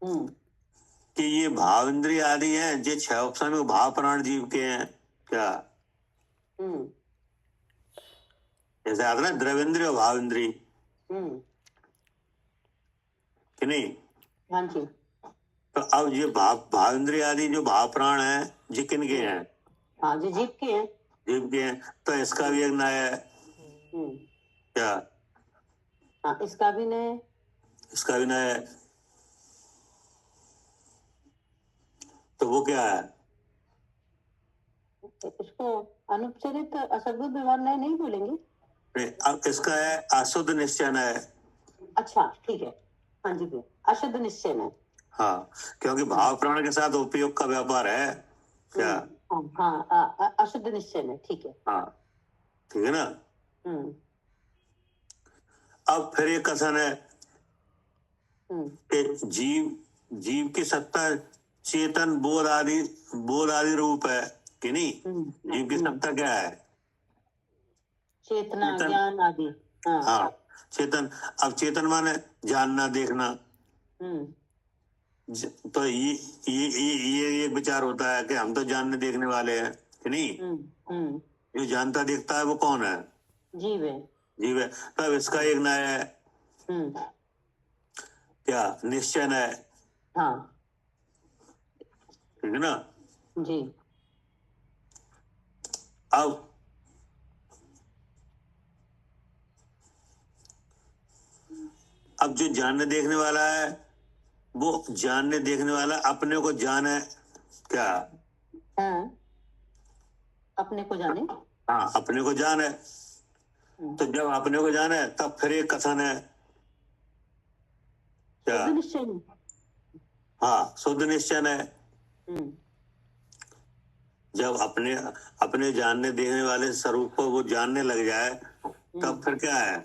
कि ये भाव इंद्रिय आदि हैं, ये 6 ऑप्शन में भाव प्राण जीव के हैं क्या? जैसे आता ना द्रवेंद्रिय और भाव इंद्रिय, कि नहीं? हाँ जी। तो अब ये भाव इंद्रिय आदि जो भाव प्राण है ये किनके हैं? हाँ जी, जीव के हैं। जीव के हैं। तो इसका भी एक न्याय है क्या? हाँ, इसका भी नहीं। इसका भी न्याय है। तो वो क्या है? इसको अनुपचारित असद्भुत व्यवहार नहीं बोलेंगे। अब इसका है अशुद्ध निश्चय है। अच्छा, ठीक है। हाँ जी भैया, अशुद्ध निश्चय है। हाँ, क्योंकि भाव प्राण के साथ उपयोग का व्यापार है क्या? हाँ, अशुद्ध निश्चय है। ठीक है। हाँ, ठीक है ना? अब फिर एक कथन है कि जीव की सत्ता चेतन बोध आदि रूप है कि नहीं? जीव की सत्ता क्या है? चेतना, ज्ञान आदि। हाँ, चेतन। अब चेतन माने जानना, देखना। तो ये एक विचार होता है कि हम तो जानने देखने वाले हैं कि नहीं? जो जानता देखता है वो कौन है? जीव है। जीव है। तब इसका एक न्याय है क्या? निश्चय है। हाँ, ठीक है ना? जी। अब जो जानने देखने वाला है वो जानने देखने वाला अपने को जाने क्या? अपने को जाने। हाँ, अपने को जाने। तो जब अपने को जाने तब फिर एक कथन है क्या? शुद्ध निश्चय। हाँ, शुद्ध निश्चय है। जब अपने जानने देखने वाले स्वरूप को वो जानने लग जाए तब फिर क्या है?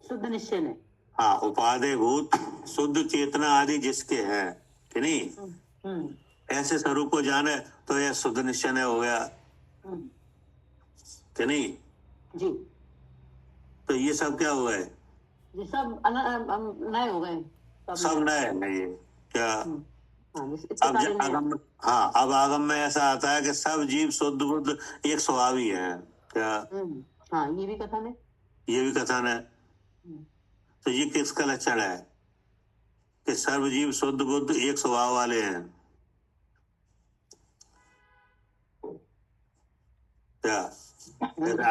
शुद्ध निश्चय है। हाँ, उपादेय भूत शुद्ध चेतना आदि जिसके हैं कि नहीं? ऐसे स्वरूप को जाने तो यह शुद्ध निश्चय हो गया कि नहीं? जी। तो ये सब क्या हो गए? ये सब नए हो गए। सब नए है ये क्या? हाँ, अब आगम में ऐसा आता है कि सब जीव शुद्ध बुद्ध एक स्वभावी है क्या? हाँ, ये भी कथन है। ये भी कथन है। तो ये किसका लक्षण है? कि सर्वजीव शुद्ध बुद्ध एक स्वभाव वाले हैं। क्या जैसे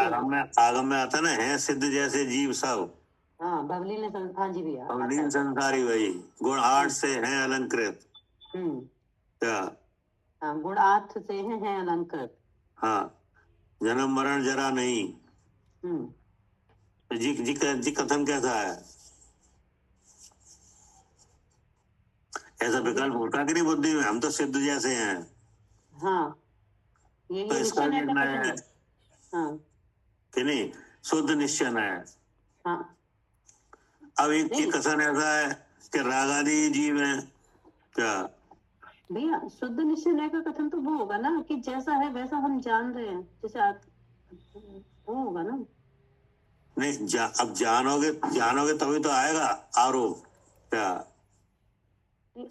आगम में आता ना, है सिद्ध जैसे जीव सब, हाँ बबली ने हाँ जी भैया अवलीन संसारी वही, गुण 8 से हैं अलंकृत। क्या हाँ, गुण 8 से हैं अलंकृत। हाँ, जन्म मरण जरा नहीं। तो जी कथन कैसा है? ऐसा विकल्प होता कि नहीं बुद्धि में, हम तो सिद्ध जैसे हैं। हाँ ये तो इसका निश्चय निर्णय है हाँ कि नहीं, शुद्ध निश्चय है। हाँ अब एक कथन ऐसा है कि राग आदि जीव है। क्या भैया शुद्ध निश्चय का कथन तो वो होगा ना कि जैसा है वैसा हम जान रहे हैं, जैसे आप वो होगा ना। नहीं अब जानोगे तभी तो आएगा आरोप। क्या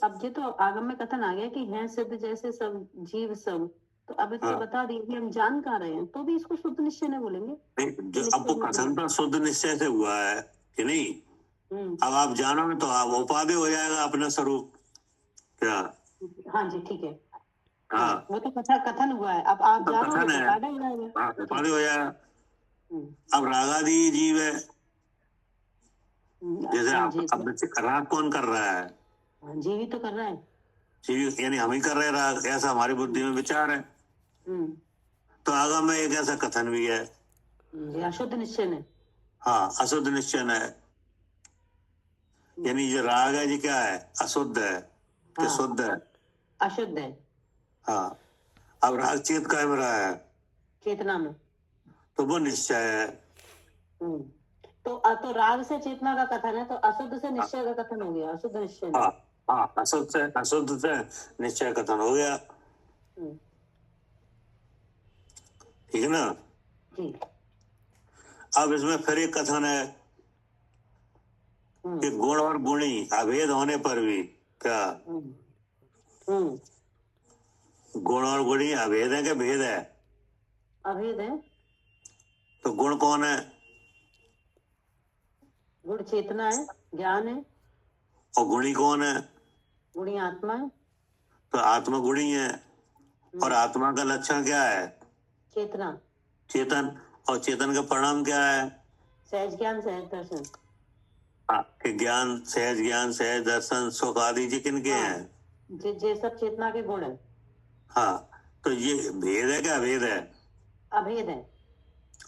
अब ये तो आगम में कथन आ गया कि हैं सिद्ध जैसे सब जीव सब, तो अब इसको बता दिए कि हम जान कहाँ रहे हैं, तो भी इसको शुद्ध निश्चय नहीं बोलेंगे। नहीं, जो अब वो कथन तो शुद्ध निश्चय से हुआ है कि नहीं। अब आप जानोगे तो आप उपाधि हो जाएगा अपना स्वरूप। क्या हाँ जी ठीक है। हाँ वो तो कथन हुआ है, अब आप तो जानोगे कथन तो है, उपाधि हो जाएगा। हाँ उपाधि हो जाएगा। अब रागादि जीव है, जैसे अब राग कौन कर रहा है? जीव ही तो कर रहा है। जीव यानी हम ही कर रहे हैं राग, ऐसा हमारी बुद्धि में विचार है। तो आगम में एक ऐसा कथन भी है, अशुद्ध निश्चय है। हाँ अशुद्ध निश्चय है, यानी जो राग है जी क्या है, अशुद्ध है कि शुद्ध है? अशुद्ध है। हाँ, अब राग चेत काय में रहा है? चेतना में। तो वो निश्चय है। तो राग से चेतना का कथन है, तो अशुद्ध से निश्चय का कथन हो गया, अशुद्ध निश्चय। हाँ अशुद्ध से निश्चय कथन हो गया। ठीक है ना। अब इसमें फिर एक कथन है कि गुण और गुणी अभेद होने पर भी, क्या गुण और गुणी अभेद है कि भेद है? अभेद है। तो गुण कौन है? गुण चेतना है, ज्ञान है। और गुणी कौन है? गुणी आत्मा है। तो आत्मा गुणी है, और आत्मा का लक्षण क्या है? चेतना, चेतन। और चेतन का परिणाम क्या है? सहज ज्ञान, सहज दर्शन। ज्ञान, सहज दर्शन, सुख आदि जी किनके हैं? जे सब चेतना के गुण है। हाँ, तो ये भेद है क्या अभेद है? अभेद है।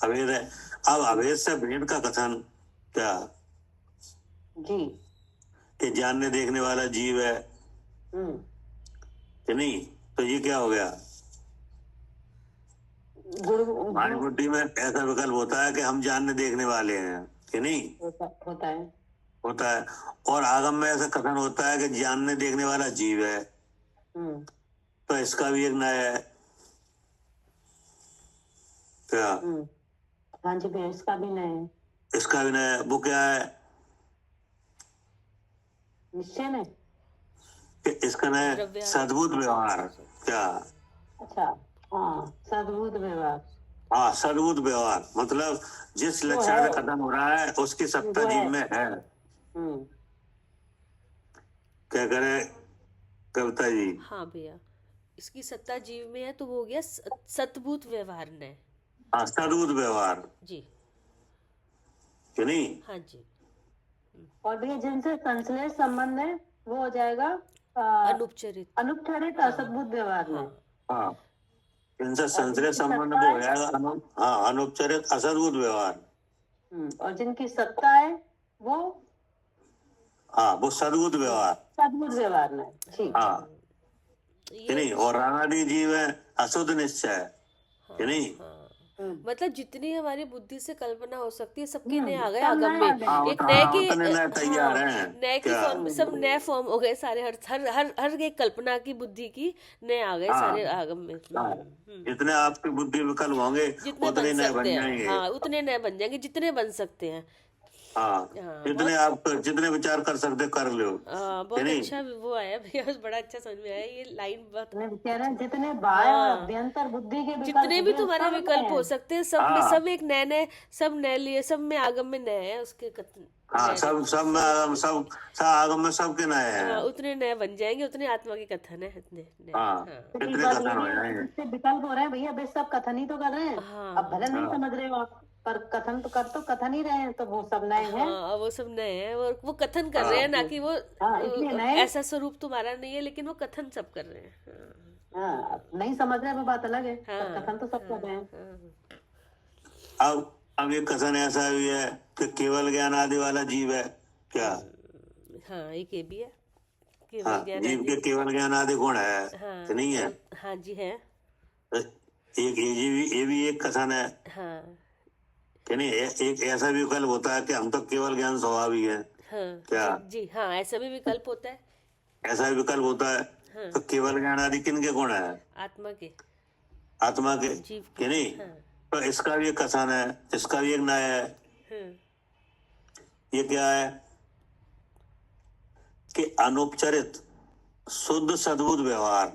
अभेद है। अब अभेद से भेद का कथन क्या जी, कि जानने देखने वाला जीव है कि नहीं? तो ये क्या हो गया? हमारी बुद्धि में ऐसा विकल्प होता है कि हम जानने देखने वाले हैं कि नहीं? होता है। और आगम में ऐसा कथन होता है कि जानने देखने वाला जीव है। तो इसका भी एक न्याय है। क्या हाँ जी भैया, इसका भी न्याय है। इसका भी न्याय, वो क्या है? निश्चय में इसका न्याय सद्भुत व्यवहार। क्या अच्छा, हाँ सद्भुत व्यवहार। हाँ सद्भुत व्यवहार मतलब जिस लक्षण में कथन हो रहा है उसकी सत्ता जीव में है। क्या करे कविता जी? हाँ भैया, इसकी सत्ता जीव में है, तो वो हो गया सद्भुत व्यवहार ने। हाँ सद्भुत व्यवहार जी कि नहीं? हाँ जी। और भैया जिनसे संश्लेष संबंध है वो हो जाएगा अनुपचरित असद्भुत व्यवहार में। हाँ, इनसे संश्लेष संबंध वो हो जाएगा हाँ अनुपचरित असद्भुत व्यवहार। और जिनकी सत्ता है वो हाँ वो सद्भुत व्यवहार में। ठीक। हाँ कि नहीं? और रागादि जीव है अशुद्ध निश्चय कि नहीं? मतलब जितनी हमारी बुद्धि से कल्पना हो सकती है सबके नए आ गए आगम में। एक नए के तैयार है, नए की फॉर्म, सब नए फॉर्म हो गए सारे। हर एक कल्पना की बुद्धि की नए आ गए सारे आगम में। जितने आपकी बुद्धि विकल्प होंगे उतने नए बन जाएंगे। हाँ उतने नए बन जाएंगे जितने बन सकते हैं। हाँ, हाँ जितने बहुत आप जितने विचार कर सकते कर लो, बहुत नहीं? अच्छा वो आया भैया, बड़ा अच्छा समझ में आया ये लाइन बहुत। कह रहे हैं जितने बाह्य और हाँ, अभ्यंतर बुद्धि के विकल्प जितने भी हुए तुम्हारे सब विकल्प हो में सकते हैं सब में, हाँ, सब एक नए नए, सब नए लिए, सब में आगम में नए है उसके कथन, हाँ, नए सब सब में सब आगम, सब सब आगम में सबके नए हाँ हैं। उतने नए बन जाएंगे, उतने आत्मा के कथन है, इतने नए। हाँ, हाँ तो एक कितने बात ये कथन हो भी है कि जाएंगे। जिससे विकल्प हो रहे हैं भैया वे सब कथन ही तो कर रहे हैं। अब भले हाँ नहीं हाँ, समझ रहे हो आप, पर कथन तो कथन ही रहे हैं, तो वो सब नए हैं। हाँ, वो सब नए हैं, वो कथन कर रहे हैं, हाँ, ना कि वो हाँ इसलिए नए। ऐसा स्वरूप तुम्हारा नहीं है, लेकिन वो कथन सब कर रहे हैं। हाँ अब नहीं समझ रहे वो बात अलग है, हाँ पर कथन तो सब हाँ कर रहे हैं। हाँ अब ये कथन ऐसा भी है कि केवल ज्ञान आदि वाला जीव है क्या? हाँ, एक ये भी है, केवल हाँ, ज्ञान जीव आदि। के केवल ज्ञान आदि गुण है हाँ कि नहीं है? हाँ जी है। एक ये भी एक कथन है हाँ कि नहीं? एक ऐसा भी विकल्प होता है कि हम तो केवल ज्ञान स्वभावी है हाँ क्या? जी हाँ, ऐसा भी विकल्प होता है। ऐसा भी विकल्प होता है। हाँ, तो केवल ज्ञान आदि किन के गुण है? आत्मा के, आत्मा के, जीव कि के। नहीं? हाँ तो इसका भी एक कथन है, इसका भी एक न्याय है। हाँ ये क्या है कि अनुपचरित शुद्ध सद्बुद्ध व्यवहार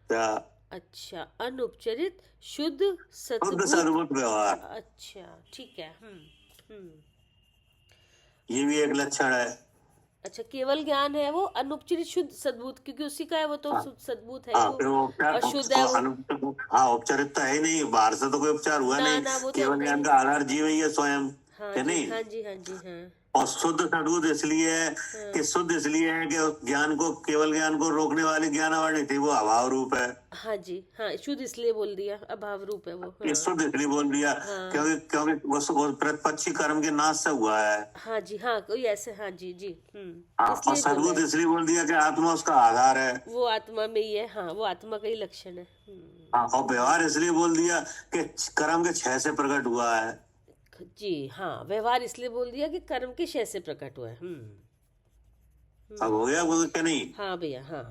क्या? अच्छा, अनुपचरित शुद्ध शुद्ध सद्बुद्ध। सद्बुद्ध व्यवहार, अच्छा ठीक है। ये भी एक लक्षण है। अच्छा, केवल ज्ञान है वो अनुपचरित शुद्ध सद्बुद्ध, क्योंकि उसी का है वो, तो हाँ, शुद्ध सद्बुद्ध है ही हाँ, वो, फिर वो उपचार और शुद्ध है वो। हाँ, औपचारिकता है ही नहीं, बाहर से तो कोई उपचार हुआ ना नहीं। ना, वो तो केवल अंदर ज्ञान ही। का आधार जीव ही है स्वयं, हाँ है जी नहीं? हाँ जी हाँ जी हाँ और शुद्ध सद्बुद्ध इसलिए है हाँ कि शुद्ध इसलिए है कि ज्ञान को, केवल ज्ञान को रोकने वाली ज्ञानावरण थी, वो अभाव रूप है। हाँ जी हाँ, शुद्ध इसलिए बोल दिया, अभाव रूप है वो। ये हाँ शुद्ध इसलिए बोल दिया हाँ क्योंकि क्योंकि वो प्रतिपक्षी कर्म के नाश से हुआ है। हाँ जी हाँ, कोई ऐसे, हाँ जी जी हाँ, और इसलिए बोला सद्बुद्ध है। इसलिए बोल दिया कि आत्मा उसका आधार है। वो आत्मा में ही है, हाँ वो आत्मा का ही लक्षण है। हाँ, और व्यवहार इसलिए बोल दिया कि कर्म के क्षय से प्रकट हुआ है। जी हाँ, व्यवहार इसलिए बोल दिया कि कर्म के क्षय से प्रकट हुआ है। अब हो गया वो क्या नहीं? हाँ भैया, हाँ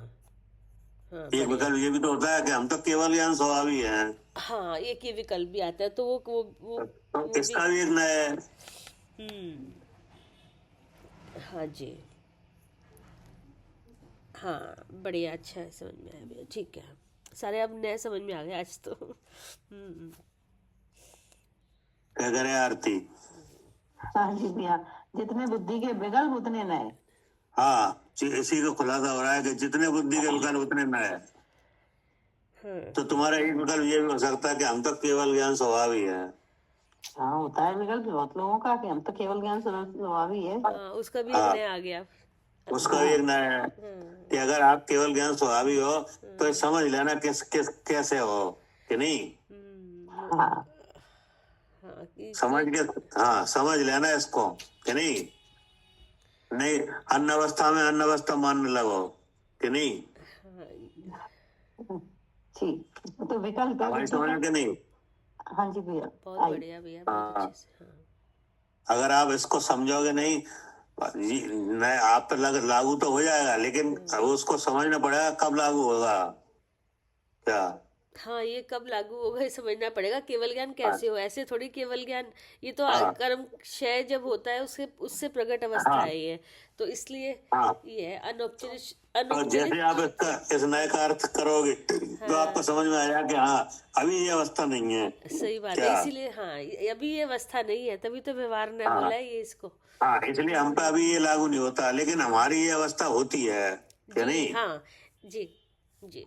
हाँ एक बढ़िया। विकल्प ये भी तो होता है कि हम तो केवल ज्ञान स्वभावी है। हाँ, एक ही विकल्प भी आता है, तो वो तो भी। इसका भी एक नया है। हाँ जी हाँ, बढ़िया, अच्छा है, समझ में आया भैया, ठीक है। सारे अब नए समझ में आ गए आज तो। क्या करे आरती? हाँ जी भैया, जितने बुद्धि के विकल्प उतने नए। हाँ, इसी का खुलासा हो रहा है कि जितने बुद्धि के विकल्प उतने नए। तो तुम्हारा एक विकल्प ये भी हो सकता है कि हम तो केवल ज्ञान स्वभावी है। हाँ होता है विकल्प बहुत लोगों का कि हम तो केवल ज्ञान स्वभावी है। हाँ, उसका भी एक हाँ, नया आ गया। उसका भी एक नया है कि अगर आप केवल ज्ञान स्वभावी हो तो समझ लेना कैसे हो कि नहीं? हाँ हाँ कि समझ के, हाँ, समझ लेना इसको कि नहीं? नहीं, अन्न अवस्था में अन्न अवस्था मानने लगो कि नहीं? ठीक, तो विकल्प है हमारी बुद्धि समझ का। के नहीं? हाँ जी भैया, बहुत आई। बढ़िया भैया, बहुत हाँ, अच्छे से। हाँ अगर आप इसको समझोगे नहीं, नहीं, आप पे लागू तो हो जाएगा, लेकिन अब उसको समझना पड़ेगा कब लागू होगा क्या? हाँ, ये कब लागू होगा ये समझना पड़ेगा। केवल ज्ञान कैसे हो, ऐसे थोड़ी केवल ज्ञान, ये तो हाँ, कर्म क्षय जब होता है उससे उससे प्रकट अवस्था हाँ, है ये, तो इसलिए हाँ। ये है अनौपचारिक। तो अनौपचारिक, जैसे आप इसका इस नए का अर्थ करोगे तो आपको समझ में आएगा कि हाँ, अभी ये अवस्था नहीं है सही बात है, क्या? इसीलिए हाँ, अभी ये अवस्था नहीं है, तभी तो व्यवहार ने हाँ, बोला है ये इसको। हाँ, इसलिए हम पे अभी ये लागू नहीं होता, लेकिन हमारी ये अवस्था होती है क्या जी नहीं? हाँ जी जी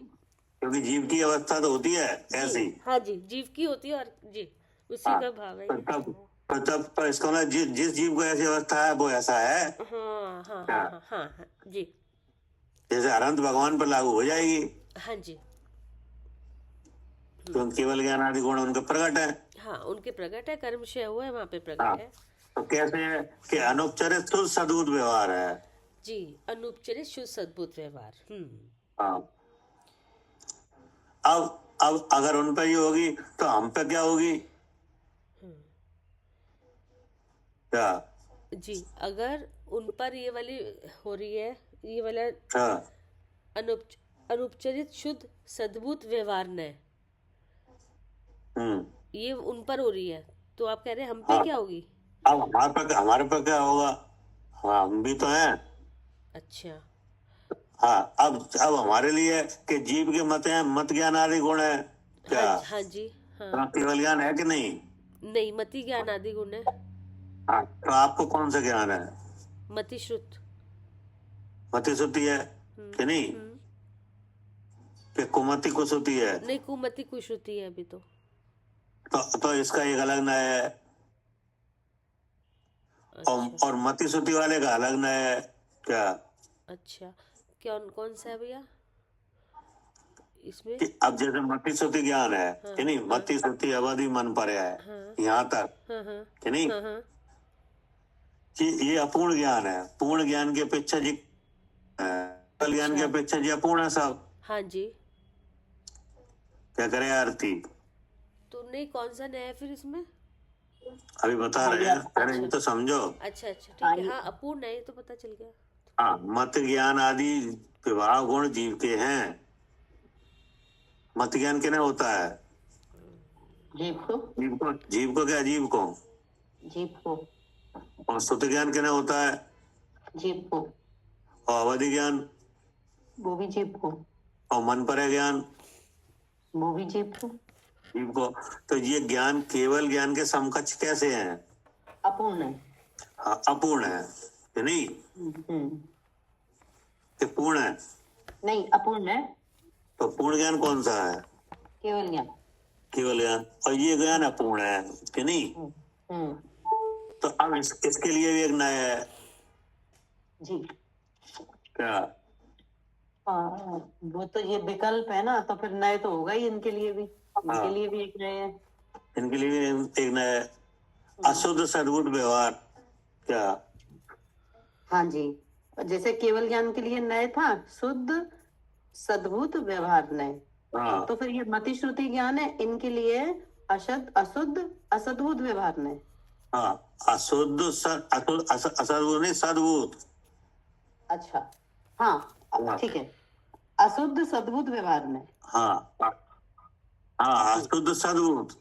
क्योंकि जीव की अवस्था तो होती है ऐसी। हाँ जी, जीव की होती है, और जी उसी हाँ, का भाव है तो ये। तब तो इसका मतलब जिस जीव को ऐसी अवस्था है वो ऐसा है हाँ हाँ क्या? हाँ हाँ हाँ हाँ जी जैसे अनंत भगवान पर लागू हो जाएगी हाँ जी तो केवल ज्ञान आदि गुण उनके प्रकट है। हाँ, उनके प्रकट है, कर्म क्षय हुआ है वहां पे हाँ, प्रकट है। तो कैसे है कि अनुपचरित शुद्ध सद्बुद्ध व्यवहार है। जी, अनुपचरित शुद्ध सद्बुद्ध व्यवहार। हाँ, अब अगर उन पे ही होगी तो हम पे क्या होगी क्या? जी, अगर उन पर ये वाली हो रही है, ये वाला हाँ, अनुपचरित शुद्ध सद्बुद्ध व्यवहार ने, हम्म, ये उन पर हो रही है, तो आप कह रहे हैं हम पे हाँ, क्या होगी? अब हमारे पे क्या होगा? हाँ, हम भी तो हैं। अच्छा हाँ, अब हमारे लिए कि जीव के मत हैं, मत ज्ञान आदि गुण है क्या? हाँ जी हाँ। तो केवल ज्ञान है कि नहीं? नहीं, मति ज्ञान आदि गुण है। हाँ, तो आपको कौन सा ज्ञान है? मति श्रुत। मति श्रुति है कि नहीं? कि कुमति कुश्रुति है? नहीं, कुमति कुश्रुति है अभी तो। तो इसका एक अलग नय है। अच्छा और मति श्रुति वाले का अलग नय है क्या? अच्छा, कौन कौन सा है भैया इसमें? कि अब जैसे मति श्रुति ज्ञान है हाँ, कि नहीं? हाँ, मति श्रुति अवधि मन पर है हाँ, यहाँ तक हाँ, हाँ, कि नहीं? हाँ, हाँ, कि ये अपूर्ण ज्ञान है। पूर्ण ज्ञान की अपेक्षा जी केवल ज्ञान की अच्छा अपेक्षा जी अपूर्ण है सब। हाँ जी। क्या करे आरती? तो नहीं, कौन सा नया है फिर इसमें? अभी बता रहे हैं, अरे ये तो समझो। अच्छा अच्छा ठीक है। हाँ, अपूर्ण है, ये तो पता चल गया। हाँ, मत ज्ञान आदि विभाग गुण जीव के हैं। मत ज्ञान किन्हें होता है? जीव को। जीव को क्या? जीव को। जीव को। और स्तुति ज्ञान किन्हें होता है? जीव को। और अवधि ज्ञान? वो भी जीव को। और मन पर ज्ञान? वो भी जीव को। जीव को। तो ये ज्ञान केवल ज्ञान के समकक्ष कैसे हैं? अपूर्ण है। हाँ, अपूर्ण है कि नहीं? कि पूर्ण है? नहीं, अपूर्ण है। तो पूर्ण ज्ञान कौन सा है? केवल ज्ञान। केवल ज्ञान। और ये ज्ञान अपूर्ण है कि नहीं? तो अब इसके लिए भी एक नया है जी। क्या? वो तो ये विकल्प है ना, तो फिर नए तो होगा ही इनके लिए भी। इनके लिए भी एक नए है। इनके लिए भी एक नया है। अशुद्ध सद्गुण व्यवहार क्या? हाँ जी, जैसे केवल ज्ञान के लिए नए था शुद्ध सद्भूत व्यवहार नए। हाँ, तो फिर ये मति श्रुति ज्ञान है, इनके लिए अशुद्ध असद्भूत व्यवहार नए। हाँ, असद्भूत नहीं, सद्भूत। अच्छा हाँ ठीक है, अशुद्ध सद्भूत व्यवहार नए। हाँ हाँ, अशुद्ध सद्भूत।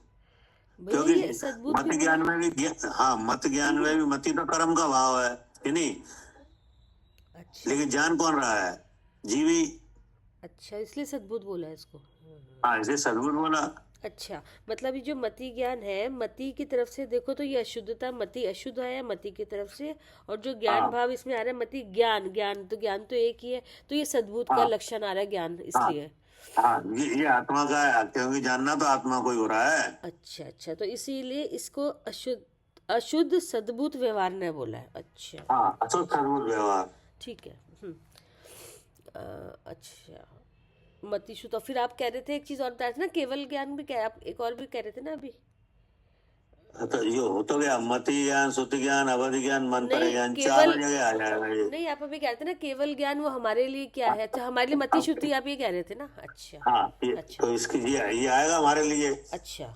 भैया क्योंकि ये सद्बुद्ध मत भी ज्ञान बोला। में भी हाँ, मत ज्ञान में भी मति तो कर्म का भाव है कि नहीं? अच्छा लेकिन जान कौन रहा है? जीवी। अच्छा, इसलिए सद्बुद्ध बोला है इसको। हाँ, इसे सद्भूत बोला। अच्छा, मतलब ये जो मति ज्ञान है, मति की तरफ से देखो तो ये अशुद्धता, मति अशुद्ध है मति की तरफ से। और जो ज्ञान हाँ। भाव इसमें आ रहा है, मति ज्ञान ज्ञान तो एक ही है, तो ये सद्बुद्ध का हाँ। लक्षण आ रहा है ज्ञान, इसलिए। हाँ, ये आत्मा का है, क्योंकि जानना तो आत्मा को ही हो रहा है। अच्छा अच्छा, तो इसीलिए इसको अशुद्ध सद्बुद्ध व्यवहार ने बोला है। अच्छा हाँ, अशुद्ध सद्भूत व्यवहार। ठीक है। अच्छा, मति शुद्ध। और फिर आप कह रहे थे एक चीज और बता रहे थे ना, केवल ज्ञान भी कह, आप एक और भी कह रहे थे ना अभी। तो ये हो तो गया मति ज्ञान, श्रुति ज्ञान, अवधि ज्ञान, मन पर नहीं, ज्ञान, केवल चार जगह आ जाएगा ये। नहीं, आप अभी कह रहे थे ना केवल ज्ञान वो हमारे लिए क्या है। अच्छा, हमारे लिए मति शुद्धि आप ये कह रहे थे ना। अच्छा हाँ, अच्छा तो इसकी ये आएगा हमारे लिए। अच्छा।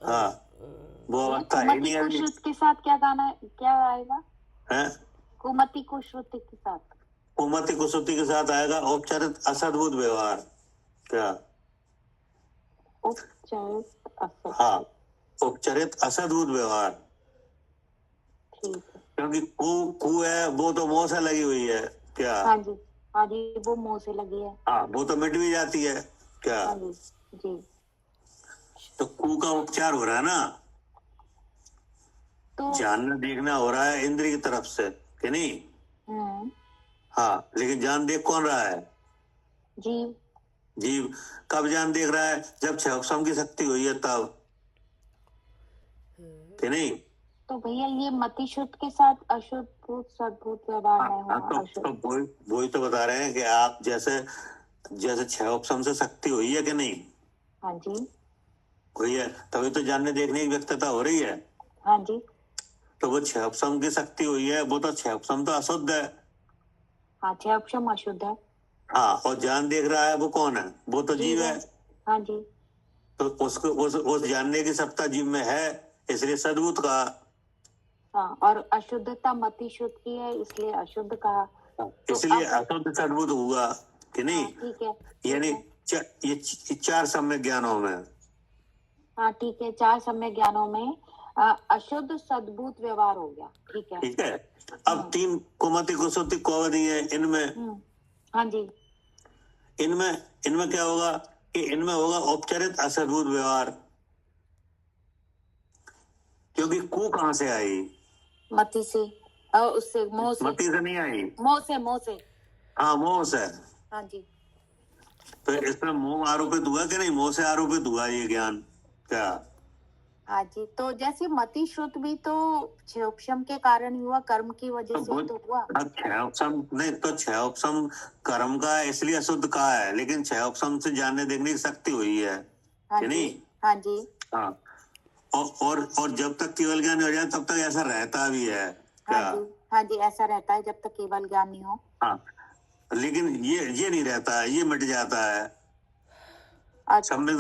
हाँ, वो अवस्था है कुमति नहीं अभी। कुश्रुत के साथ क्या आएगा? है कुमति कुश्रुत के साथ। कुमति कुश्रुति के साथ आएगा औपचारिक असद्भुत व्यवहार क्या? उपचारित असद। हाँ, उपचारित असद्भुत व्यवहार। ठीक है। क्योंकि कु है, वो तो मोह से लगी हुई है क्या? हाँ जी वो मुंह से लगी है। हाँ, वो तो मिट भी जाती है क्या? हाँ जी जी। तो कु का उपचार हो रहा है ना, तो जानना देखना हो रहा है इंद्रिय की तरफ से कि नहीं? हाँ, लेकिन जान देख कौन रहा है? जीव। जीव। कब जान देख रहा है? जब क्षम की शक्ति हुई है तब कि नहीं? तो भैया ये मति शुद्ध के साथ अशुद्ध भूत सद्भूत व्यवहार नहीं हुआ। तो वही तो बता रहे हैं कि आप जैसे क्षम से शक्ति हुई है कि नहीं? हाँ जी हुई है, तभी तो जानने देखने की व्यक्तता हो रही है। हाँ जी। तो वो क्षम की शक्ति हुई है, वो तो क्षम तो अशुद्ध है। हाँ क्षम अशुद्ध है। हाँ, और जान देख रहा है वो कौन है? वो तो जीव है। हाँ जी। तो उसको उस जानने की सत्ता जीव में है, इसलिए सद्भुत कहा। हाँ, और अशुद्धता मति शुद्ध की है, इसलिए अशुद्ध कहा। इसलिए अशुद्ध सद्भुत हुआ कि नहीं? ठीक है। यानी ये चार सम्यक ज्ञानों में। हाँ ठीक है, चार सम्यक ज्ञानों में अशुद्ध सद्भूत व्यवहार हो गया, ठीक है। ठीक है। अब 3 कुमति कुसुति कौवदी है, इनमें हाँ जी, इनमें क्या होगा कि इनमें होगा औपचारिक असद्भुत व्यवहार, क्योंकि कु कहाँ से आई? मति से, उससे मोह से, मति से नहीं आई। मोह से हाँ, मोह से। हाँ जी, तो इसमें मोह आरोपित हुआ कि नहीं? मोह से आरोपित हुआ ये ज्ञान क्या? हाँ जी। तो जैसे मति श्रुत भी तो क्षयोपशम के कारण ही हुआ, कर्म की वजह से तो हुआ। क्षयोपशम नहीं तो क्षयोपशम कर्म का इसलिए अशुद्ध कहा है, लेकिन क्षयोपशम से जानने देखने की शक्ति हुई है, हाँ कि जी, नहीं? हाँ जी, हाँ। और जब तक केवल ज्ञान हो जाए तब तक ऐसा रहता भी है क्या? हाँ जी, हाँ जी, ऐसा रहता है जब तक केवल ज्ञान नहीं हो। हाँ, लेकिन ये नहीं रहता है, ये मिट जाता है। अच्छा, सम्यक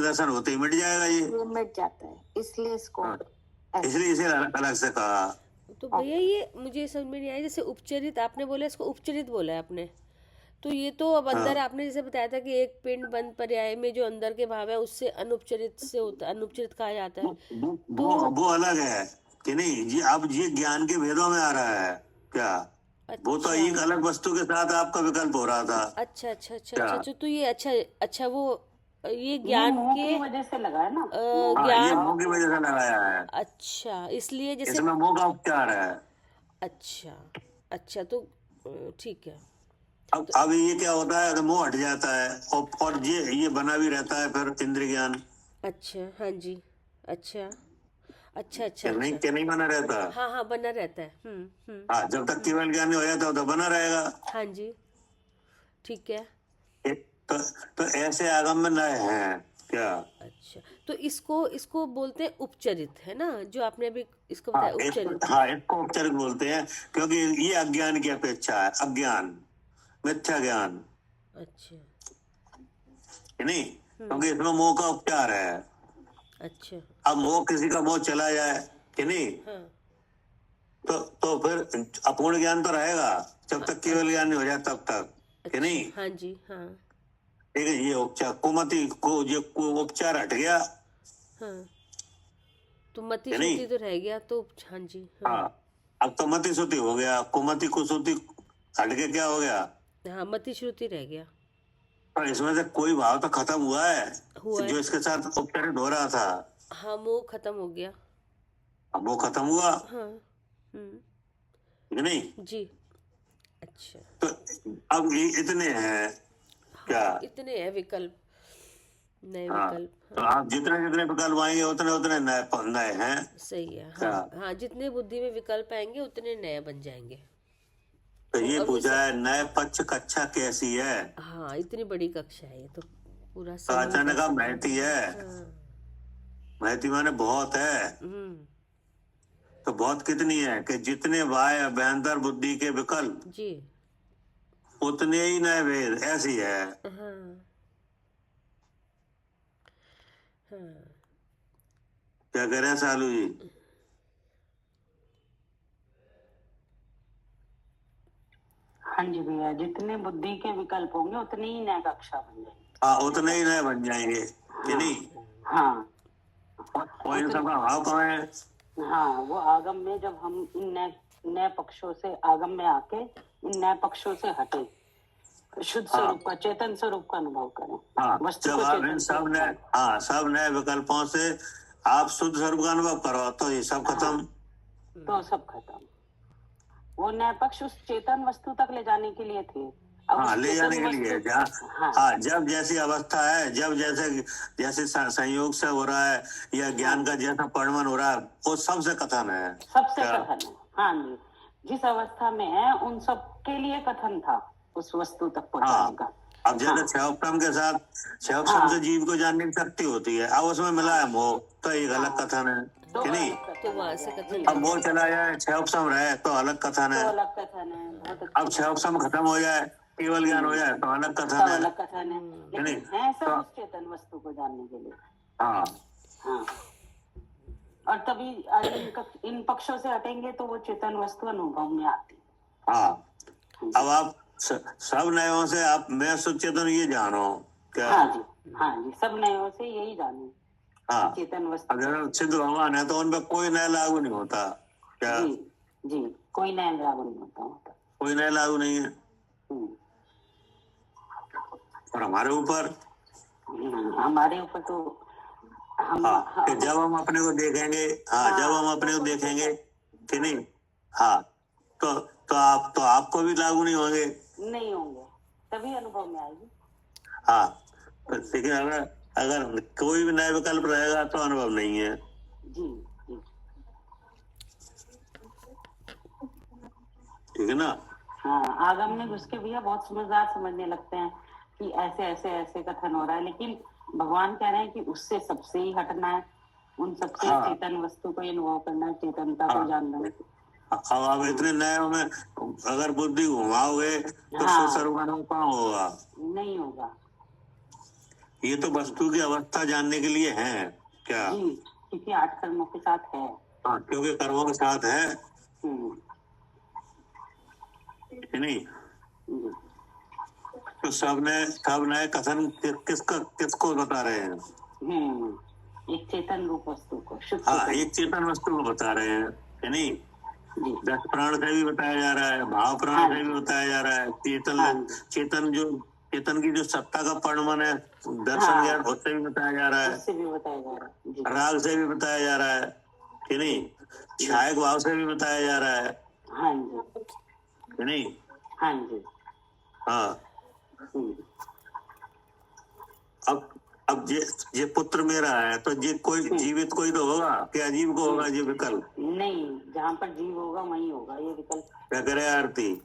दर्शन होते ही मिट जाएगा ये मिट जाता है, इसलिए इसको हाँ, ऐसे। इसलिए इसे अलग से कहा। तो भैया ये मुझे समझ में नहीं आया, जैसे उपचरित आपने बोला, इसको उपचरित बोला है आपने, तो ये तो अब अंदर आपने जैसे बताया था कि एक पिंड बंद पर्याय में जो अंदर के भाव है उससे अनुपचरित से होता, अनुपचरित कहा जाता है। वो अलग है कि नहीं? ये अब ये ज्ञान के भेदों में आ रहा है क्या? वो तो एक अलग वस्तु के साथ आपका विकल्प हो रहा था। अच्छा अच्छा अच्छा अच्छा अच्छा, तो ये अच्छा वो ये ज्ञान के वजह से लगा है ना, हाँ, ये मोह की वजह से लगाया है। अच्छा, इसलिए जैसे इसमें मोह का उपचार है। अच्छा अच्छा, तो ठीक है। अब ये क्या होता है, मोह हट जाता है और ये बना भी रहता है फिर इंद्रिय ज्ञान। अच्छा, हाँ जी, अच्छा अच्छा अच्छा नहीं अच्छा, क्या नहीं बना रहता? हाँ हाँ, बना रहता है। हाँ, जब तक केवल ज्ञान नहीं हो जाता तो बना रहेगा। हाँ जी, ठीक है। तो ऐसे आगम में नए हैं क्या? अच्छा, तो इसको बोलते हैं उपचरित, है ना, जो आपने अभी इसको बताया उपचरित। हाँ, इसको उपचरित बोलते हैं, क्योंकि ये अज्ञान की अपेक्षा है, अज्ञान मिथ्या ज्ञान, अच्छा नहीं? क्योंकि इसमें मोह का उपचार है। अच्छा, अब मोह किसी का मोह चला जाए कि नहीं, हाँ, तो फिर अपूर्ण ज्ञान तो रहेगा जब तक केवल ज्ञान नहीं हो जाए तब तक, कि नहीं? हाँ जी, हाँ ठीक है। ये उपचार कुमति को जो उपचार हट गया, हाँ, तो मति कि नहीं? श्रुति तो रह गया, तो हाँ जी, हाँ अब तो मति श्रुति हो गया, कुमति कुसुति हट के क्या हो गया? हाँ, मति श्रुति रह गया। पर इसमें से कोई भाव तो खत्म हुआ है जो इसके साथ उपचारित हो रहा था। हाँ, मोह खत्म हो गया। अब वो खत्म हुआ, हाँ, कि नहीं? जी, अच्छा, तो अब ये इतने हैं क्या? इतने हैं विकल्प, नए हाँ, विकल्प। तो आप जितने जितने विकल्प आएंगे उतने नए हैं। सही है, हाँ हाँ, जितने बुद्धि में विकल्प आएंगे उतने नए बन जाएंगे। तो ये पूछा है नए पक्ष कक्षा कैसी है? हाँ, इतनी बड़ी कक्षा है ये तो पूरा तो अचानक आप महती है, हाँ, महती माने बहुत है। तो बहुत कितनी है कि जितने बाह्य अभ्यंतर बुद्धि के विकल्प जी, उतने ही नए भेद, ऐसी है। हाँ हाँ, क्या कह रहे हैं सालू जी? हाँ जी भैया, जितने बुद्धि के विकल्प होंगे उतनी ही नया कक्षा बन जाएगी। हाँ, उतने ही नए बन जाएंगे, कि नहीं? हाँ, और इन सबका भाव कहाँ है? हाँ, वो आगम में जब हम इन नए पक्षों से आगम में आके इन नए पक्षों से हटे, शुद्ध स्वरूप का, चेतन स्वरूप का अनुभव करें। हाँ, जब आप इन सब नए विकल्पों से आप शुद्ध स्वरूप का अनुभव करो तो ये सब खत्म। तो सब खत्म। वो नए पक्ष उस चेतन वस्तु तक ले जाने के लिए थे। हाँ, ले जाने के लिए जब जैसी अवस्था है, जब जैसे संयोग से हो रहा है या ज्ञान का जैसा परिणमन हो रहा है, वो सबसे कथन है, सबसे कथन है। हाँ जी, जिस अवस्था में है उन सब के लिए कथन था उस वस्तु तक पहुंचाने का। अब जैसे क्षयोपम के साथ क्षयोपम से जीव को जानने की शक्ति होती है, अब उसमें मिला है मोह, तो ये गलत कथन है, कि नहीं? तो वहां से कथन, अब मोह चला जाए, क्षयोपम रहे तो अलग कथन है। अलग कथन है। अब क्षयोपम खत्म हो जाए, केवल ज्ञान हो जाए तो अलग कथन है। अलग कथन है, लेकिन है सब उस चेतन वस्तु को जानने के लिए। हाँ, हाँ, और तभी इन पक्षों से हटेंगे तो वो चेतन वस्तु अनुभव में आती। हाँ, अब आप सब नयों से आप मैं सुचेतन ये जानो क्या? हाँ जी, हाँ जी, सब नयों से यही जानो। हाँ, चेतन वस्तु। अगर सिद्ध भगवान है तो उन पर कोई नया लागू नहीं होता। क्या? जी जी, कोई नया लागू नहीं होता। कोई नया लागू नहीं है। और हमारे ऊपर तो हम हाँ, कि जब हम अपने को देखेंगे, हाँ, जब हम अपने को देखेंगे कि नहीं, हाँ, तो आपको भी लागू नहीं होंगे, तभी अनुभव में आएगी। हाँ, लेकिन अगर कोई भी नया विकल्प रहेगा तो अनुभव नहीं है। जी जी, ठीक है ना? हाँ, आगम में घुस के भैया बहुत समझदार समझने लगते हैं कि ऐसे ऐसे ऐसे कथन हो रहा है, लेकिन भगवान कह रहे हैं कि उससे सबसे ही हटना है, उन सबसे हाँ। चेतन वस्तु को अनुभव करना है, चेतनता को हाँ। जानना है। अब आप इतने नए में अगर बुद्धि घुमाओगे तो हाँ। स्वस्वरूप अनुभव कहाँ होगा? नहीं होगा। ये तो वस्तु की अवस्था जानने के लिए है। क्या? जी, क्योंकि 8 कर्मों के साथ है। हाँ, क्योंकि कर्मों के साथ है, नहीं? जी। तो सब नए कथन किसको बता रहे हैं? एक चेतन रूप वस्तु को, शुद्ध हाँ, चेतन। एक चेतन वस्तु को बता रहे हैं, है नहीं? जी। 10 प्राण से भी बताया जा रहा है, भाव प्राण से भी बताया जा रहा है, चेतन की जो सत्ता का परिमाण है, दर्शन ज्ञान, उससे भी बताया जा रहा है, उससे भी बताया जा रहा है। जी। राग से भी बताया जा रहा है, कि नहीं? छायक भाव से भी बताया जा रहा है, हाँ जी, कि नहीं? हाँ जी। हाँ। अब ये पुत्र मेरा है तो ये कोई जीवित कोई तो होगा, क्या अजीब को होगा ये विकल्प? नहीं, जहाँ पर जीव होगा वहीं होगा ये विकल्प। क्या करे आरती?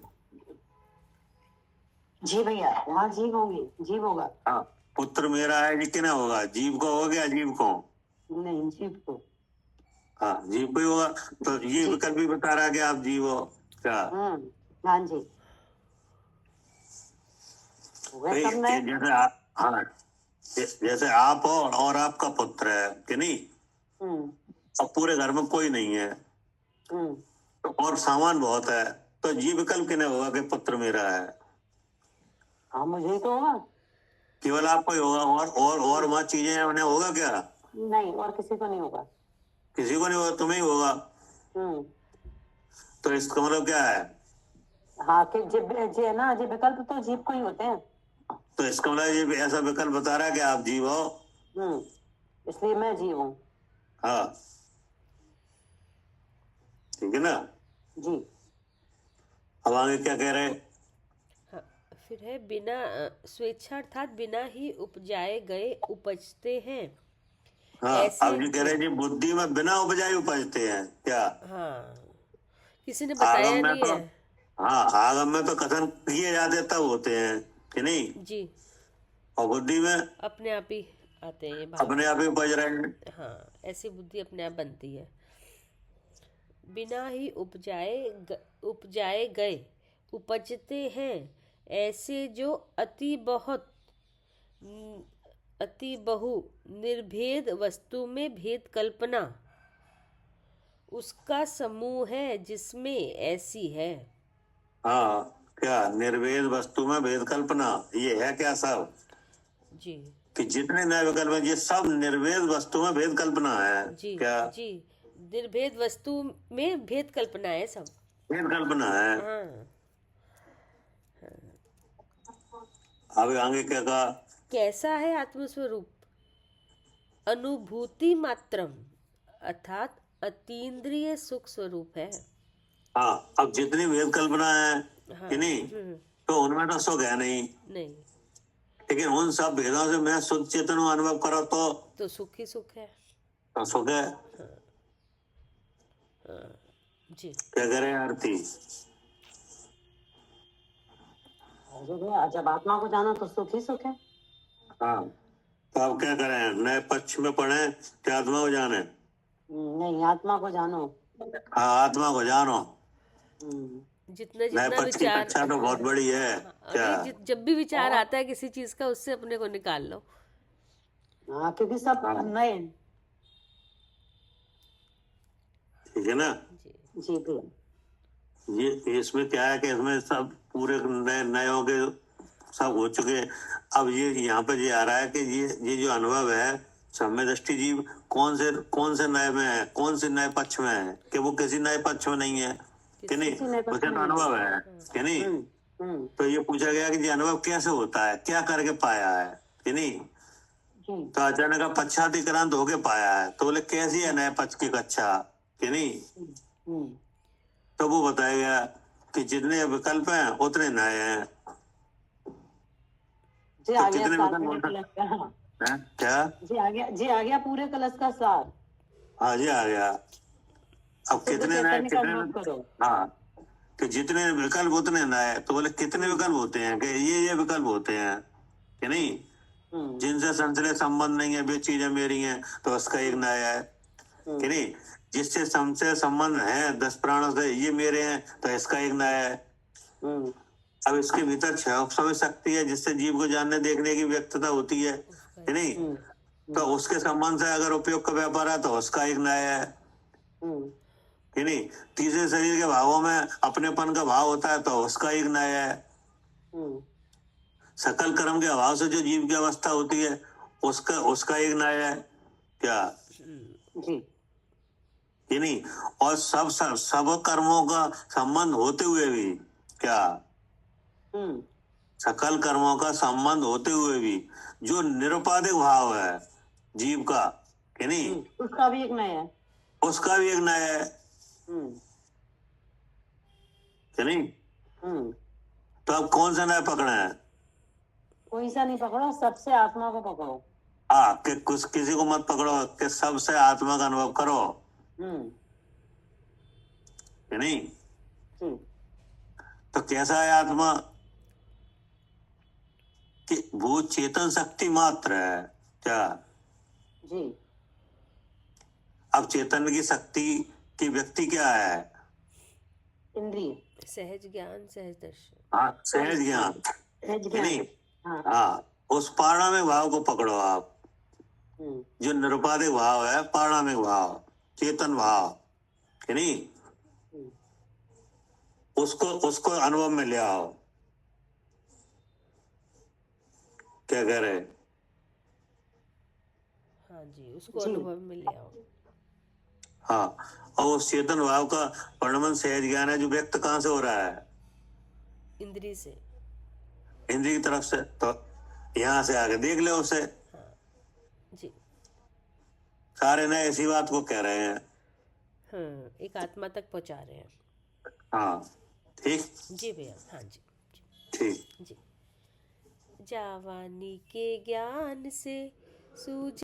जी भैया, वहाँ जीव होंगे, जीव होगा। हाँ, पुत्र मेरा है ये किना होगा? जीव को होगा या अजीब को? नहीं, जीव को। हाँ, जीव को ही होगा। तो ये विकल्प भी बता रहा है कि आप जीव हो। क्या? हाँ जी। जैसे आप हो और आपका पुत्र है, कि नहीं? अब पूरे घर में कोई नहीं है तो और सामान बहुत है, तो ये विकल्प किने होगा कि पुत्र मेरा है? हाँ, मुझे तो होगा। केवल आपको ही होगा, और वहाँ चीजें हैं उन्हें होगा क्या? नहीं, और किसी को नहीं होगा। किसी को नहीं होगा, तुम्हें ही होगा। तो इसका मतलब क्या है? हाँ, कि जी है ना, जी विकल्प तो जीव को ही होते हैं। तो इसका मतलब ये ऐसा विकल्प बता रहा है कि आप जीव हो, इसलिए मैं जीव हूँ। हाँ, ठीक है ना? जी। अब आगे क्या कह रहे हैं? हाँ, फिर है बिना स्वेच्छा अर्थात बिना ही उपजाए गए उपजते हैं। हाँ, ऐसे अब ये कह रहे हैं जी बुद्धि में बिना उपजाए उपजते हैं। क्या? हाँ, किसी ने बताया आगम में नहीं तो है। हाँ, आगम में तो कथन किए जाते तब होते हैं, कि नहीं? जी, और बुद्धि में अपने आप ही आते हैं ये भाव। अपने आप ही उपज रहे हैं। हाँ, ऐसी बुद्धि अपने आप बनती है। बिना ही उपजाए गए उपजते हैं, ऐसे जो अति बहु निर्भेद वस्तु में भेद कल्पना उसका समूह है जिसमें ऐसी है। हाँ, क्या निर्वेद वस्तु में भेद कल्पना ये है क्या सब? जी कि जितने नए विकल्प हैं ये सब निर्वेद वस्तु में भेद कल्पना है। जी क्या? जी, निर्भेद वस्तु में भेद कल्पना है सब। भेद कल्पना है। हाँ, अब आगे क्या कहा? कैसा है आत्मस्वरूप? अनुभूति मात्रम अर्थात अतीन्द्रिय सुख स्वरूप है। हाँ, अब जितनी भेद कल्पना है, हाँ, कि नहीं, तो उनमें तो सुख है नहीं, लेकिन उन सब भेदों से मैं शुद्ध चेतन अनुभव करो तो सुख ही सुख है। तो सुख है। जी, क्या करें आरती? जब आत्मा को जानो तो सुख ही सुख है। हाँ, तो अब क्या करें? नए पक्ष में पढ़े कि आत्मा को जाने? नहीं, आत्मा को जानो। हाँ, आत्मा को जानो। जितना नए पक्ष की विचार, कक्षा तो बहुत बड़ी है। क्या? जब भी विचार आता है किसी चीज का, उससे अपने को निकाल लो। हाँ, क्योंकि सब नए। ठीक है ना? जी भैया। ये इसमें क्या है कि इसमें सब पूरे नयों के सब हो चुके। अब ये यहाँ पे ये आ रहा है कि ये जो अनुभव है सम्यक दृष्टि जीव कौन से नए में है, कौन से नए पक्ष में है, कि वो किसी नए पक्ष में नहीं है कि नहीं, किसी नए पक्ष उसका में तो नहीं अनुभव है कि नहीं। तो ये पूछा गया कि ये अनुभव कैसे होता है, क्या करके पाया है कि नहीं। जी तो अचानक का पश्चातिक्रांत होके पाया है, तो बोले कैसी है नए पक्ष की कक्षा कि नहीं। तो वो बताया गया कि जितने विकल्प हैं उतने नए हैं। जी तो आ गया कितने सार विकल्प पूरे होते कलश का। हैं क्या। जी आ गया पूरे कलश का सार। हाँ जी आ गया। अब शुद्ध कितने नए, चैतन्य का अनुभव करो। हाँ कि जितने विकल्प उतने नए। तो बोले कितने विकल्प होते हैं, कि ये विकल्प होते हैं कि नहीं। जिनसे संशय संबंध नहीं है वे चीजें मेरी हैं, तो उसका एक नया है कि नहीं। जिससे संशय संबंध है 10 प्राणों से, ये मेरे हैं, तो इसका एक नया है। अब इसके भीतर 6 समय शक्ति है, जिससे जीव को जानने देखने की व्यक्तता होती है कि नहीं। तो उसके संबंध से अगर उपयोग का व्यापार है, तो उसका एक नया है कि नहीं। तीसरे शरीर के भावों में अपनेपन का भाव होता है, तो उसका एक नया है। सकल कर्म के अभाव से जो जीव की अवस्था होती है, उसका एक नया है क्या जी कि नहीं। और सब कर्मों का संबंध होते हुए भी क्या, सकल कर्मों का संबंध होते हुए भी जो निरुपाधिक भाव है जीव का कि नहीं, उसका भी एक नया है। उसका भी एक नया है कि नहीं। तो अब कौन सा नया पकड़ा है। कोई सा नहीं पकड़ो, सबसे आत्मा को पकड़ो। हाँ कि कुछ किसी को मत पकड़ो, कि सबसे आत्मा का अनुभव करो कि नहीं। तो कैसा है आत्मा, कि वो चेतन शक्ति मात्र है क्या। जी अब चेतन की शक्ति की व्यक्ति क्या है, इंद्रिय, सहज ज्ञान, सहज दर्शन। हाँ सहज ज्ञान सहज कि ज्ञान। नहीं। हाँ हाँ उस पारणामिक भाव को पकड़ो आप, जो निरुपाधिक भाव है, पारणामिक भाव, चेतन भाव कि नहीं। उसको अनुभव में ले आओ। क्या कह रहे। हाँ जी, उसको जी। अनुभव में ले आओ। हाँ और उस चेतन भाव का वर्णन सहज ज्ञान है, जो व्यक्त कहाँ से हो रहा है, इंद्रिय से। इंद्रिय की तरफ से। तो यहाँ से आगे देख ले उसे। हाँ जी। सारे नए इसी बात को कह रहे हैं। हाँ, एक आत्मा तक पहुंचा रहे हैं। हाँ ठीक जी भैया। हाँ जी ठीक। जी। जावानी के ज्ञान से सूझ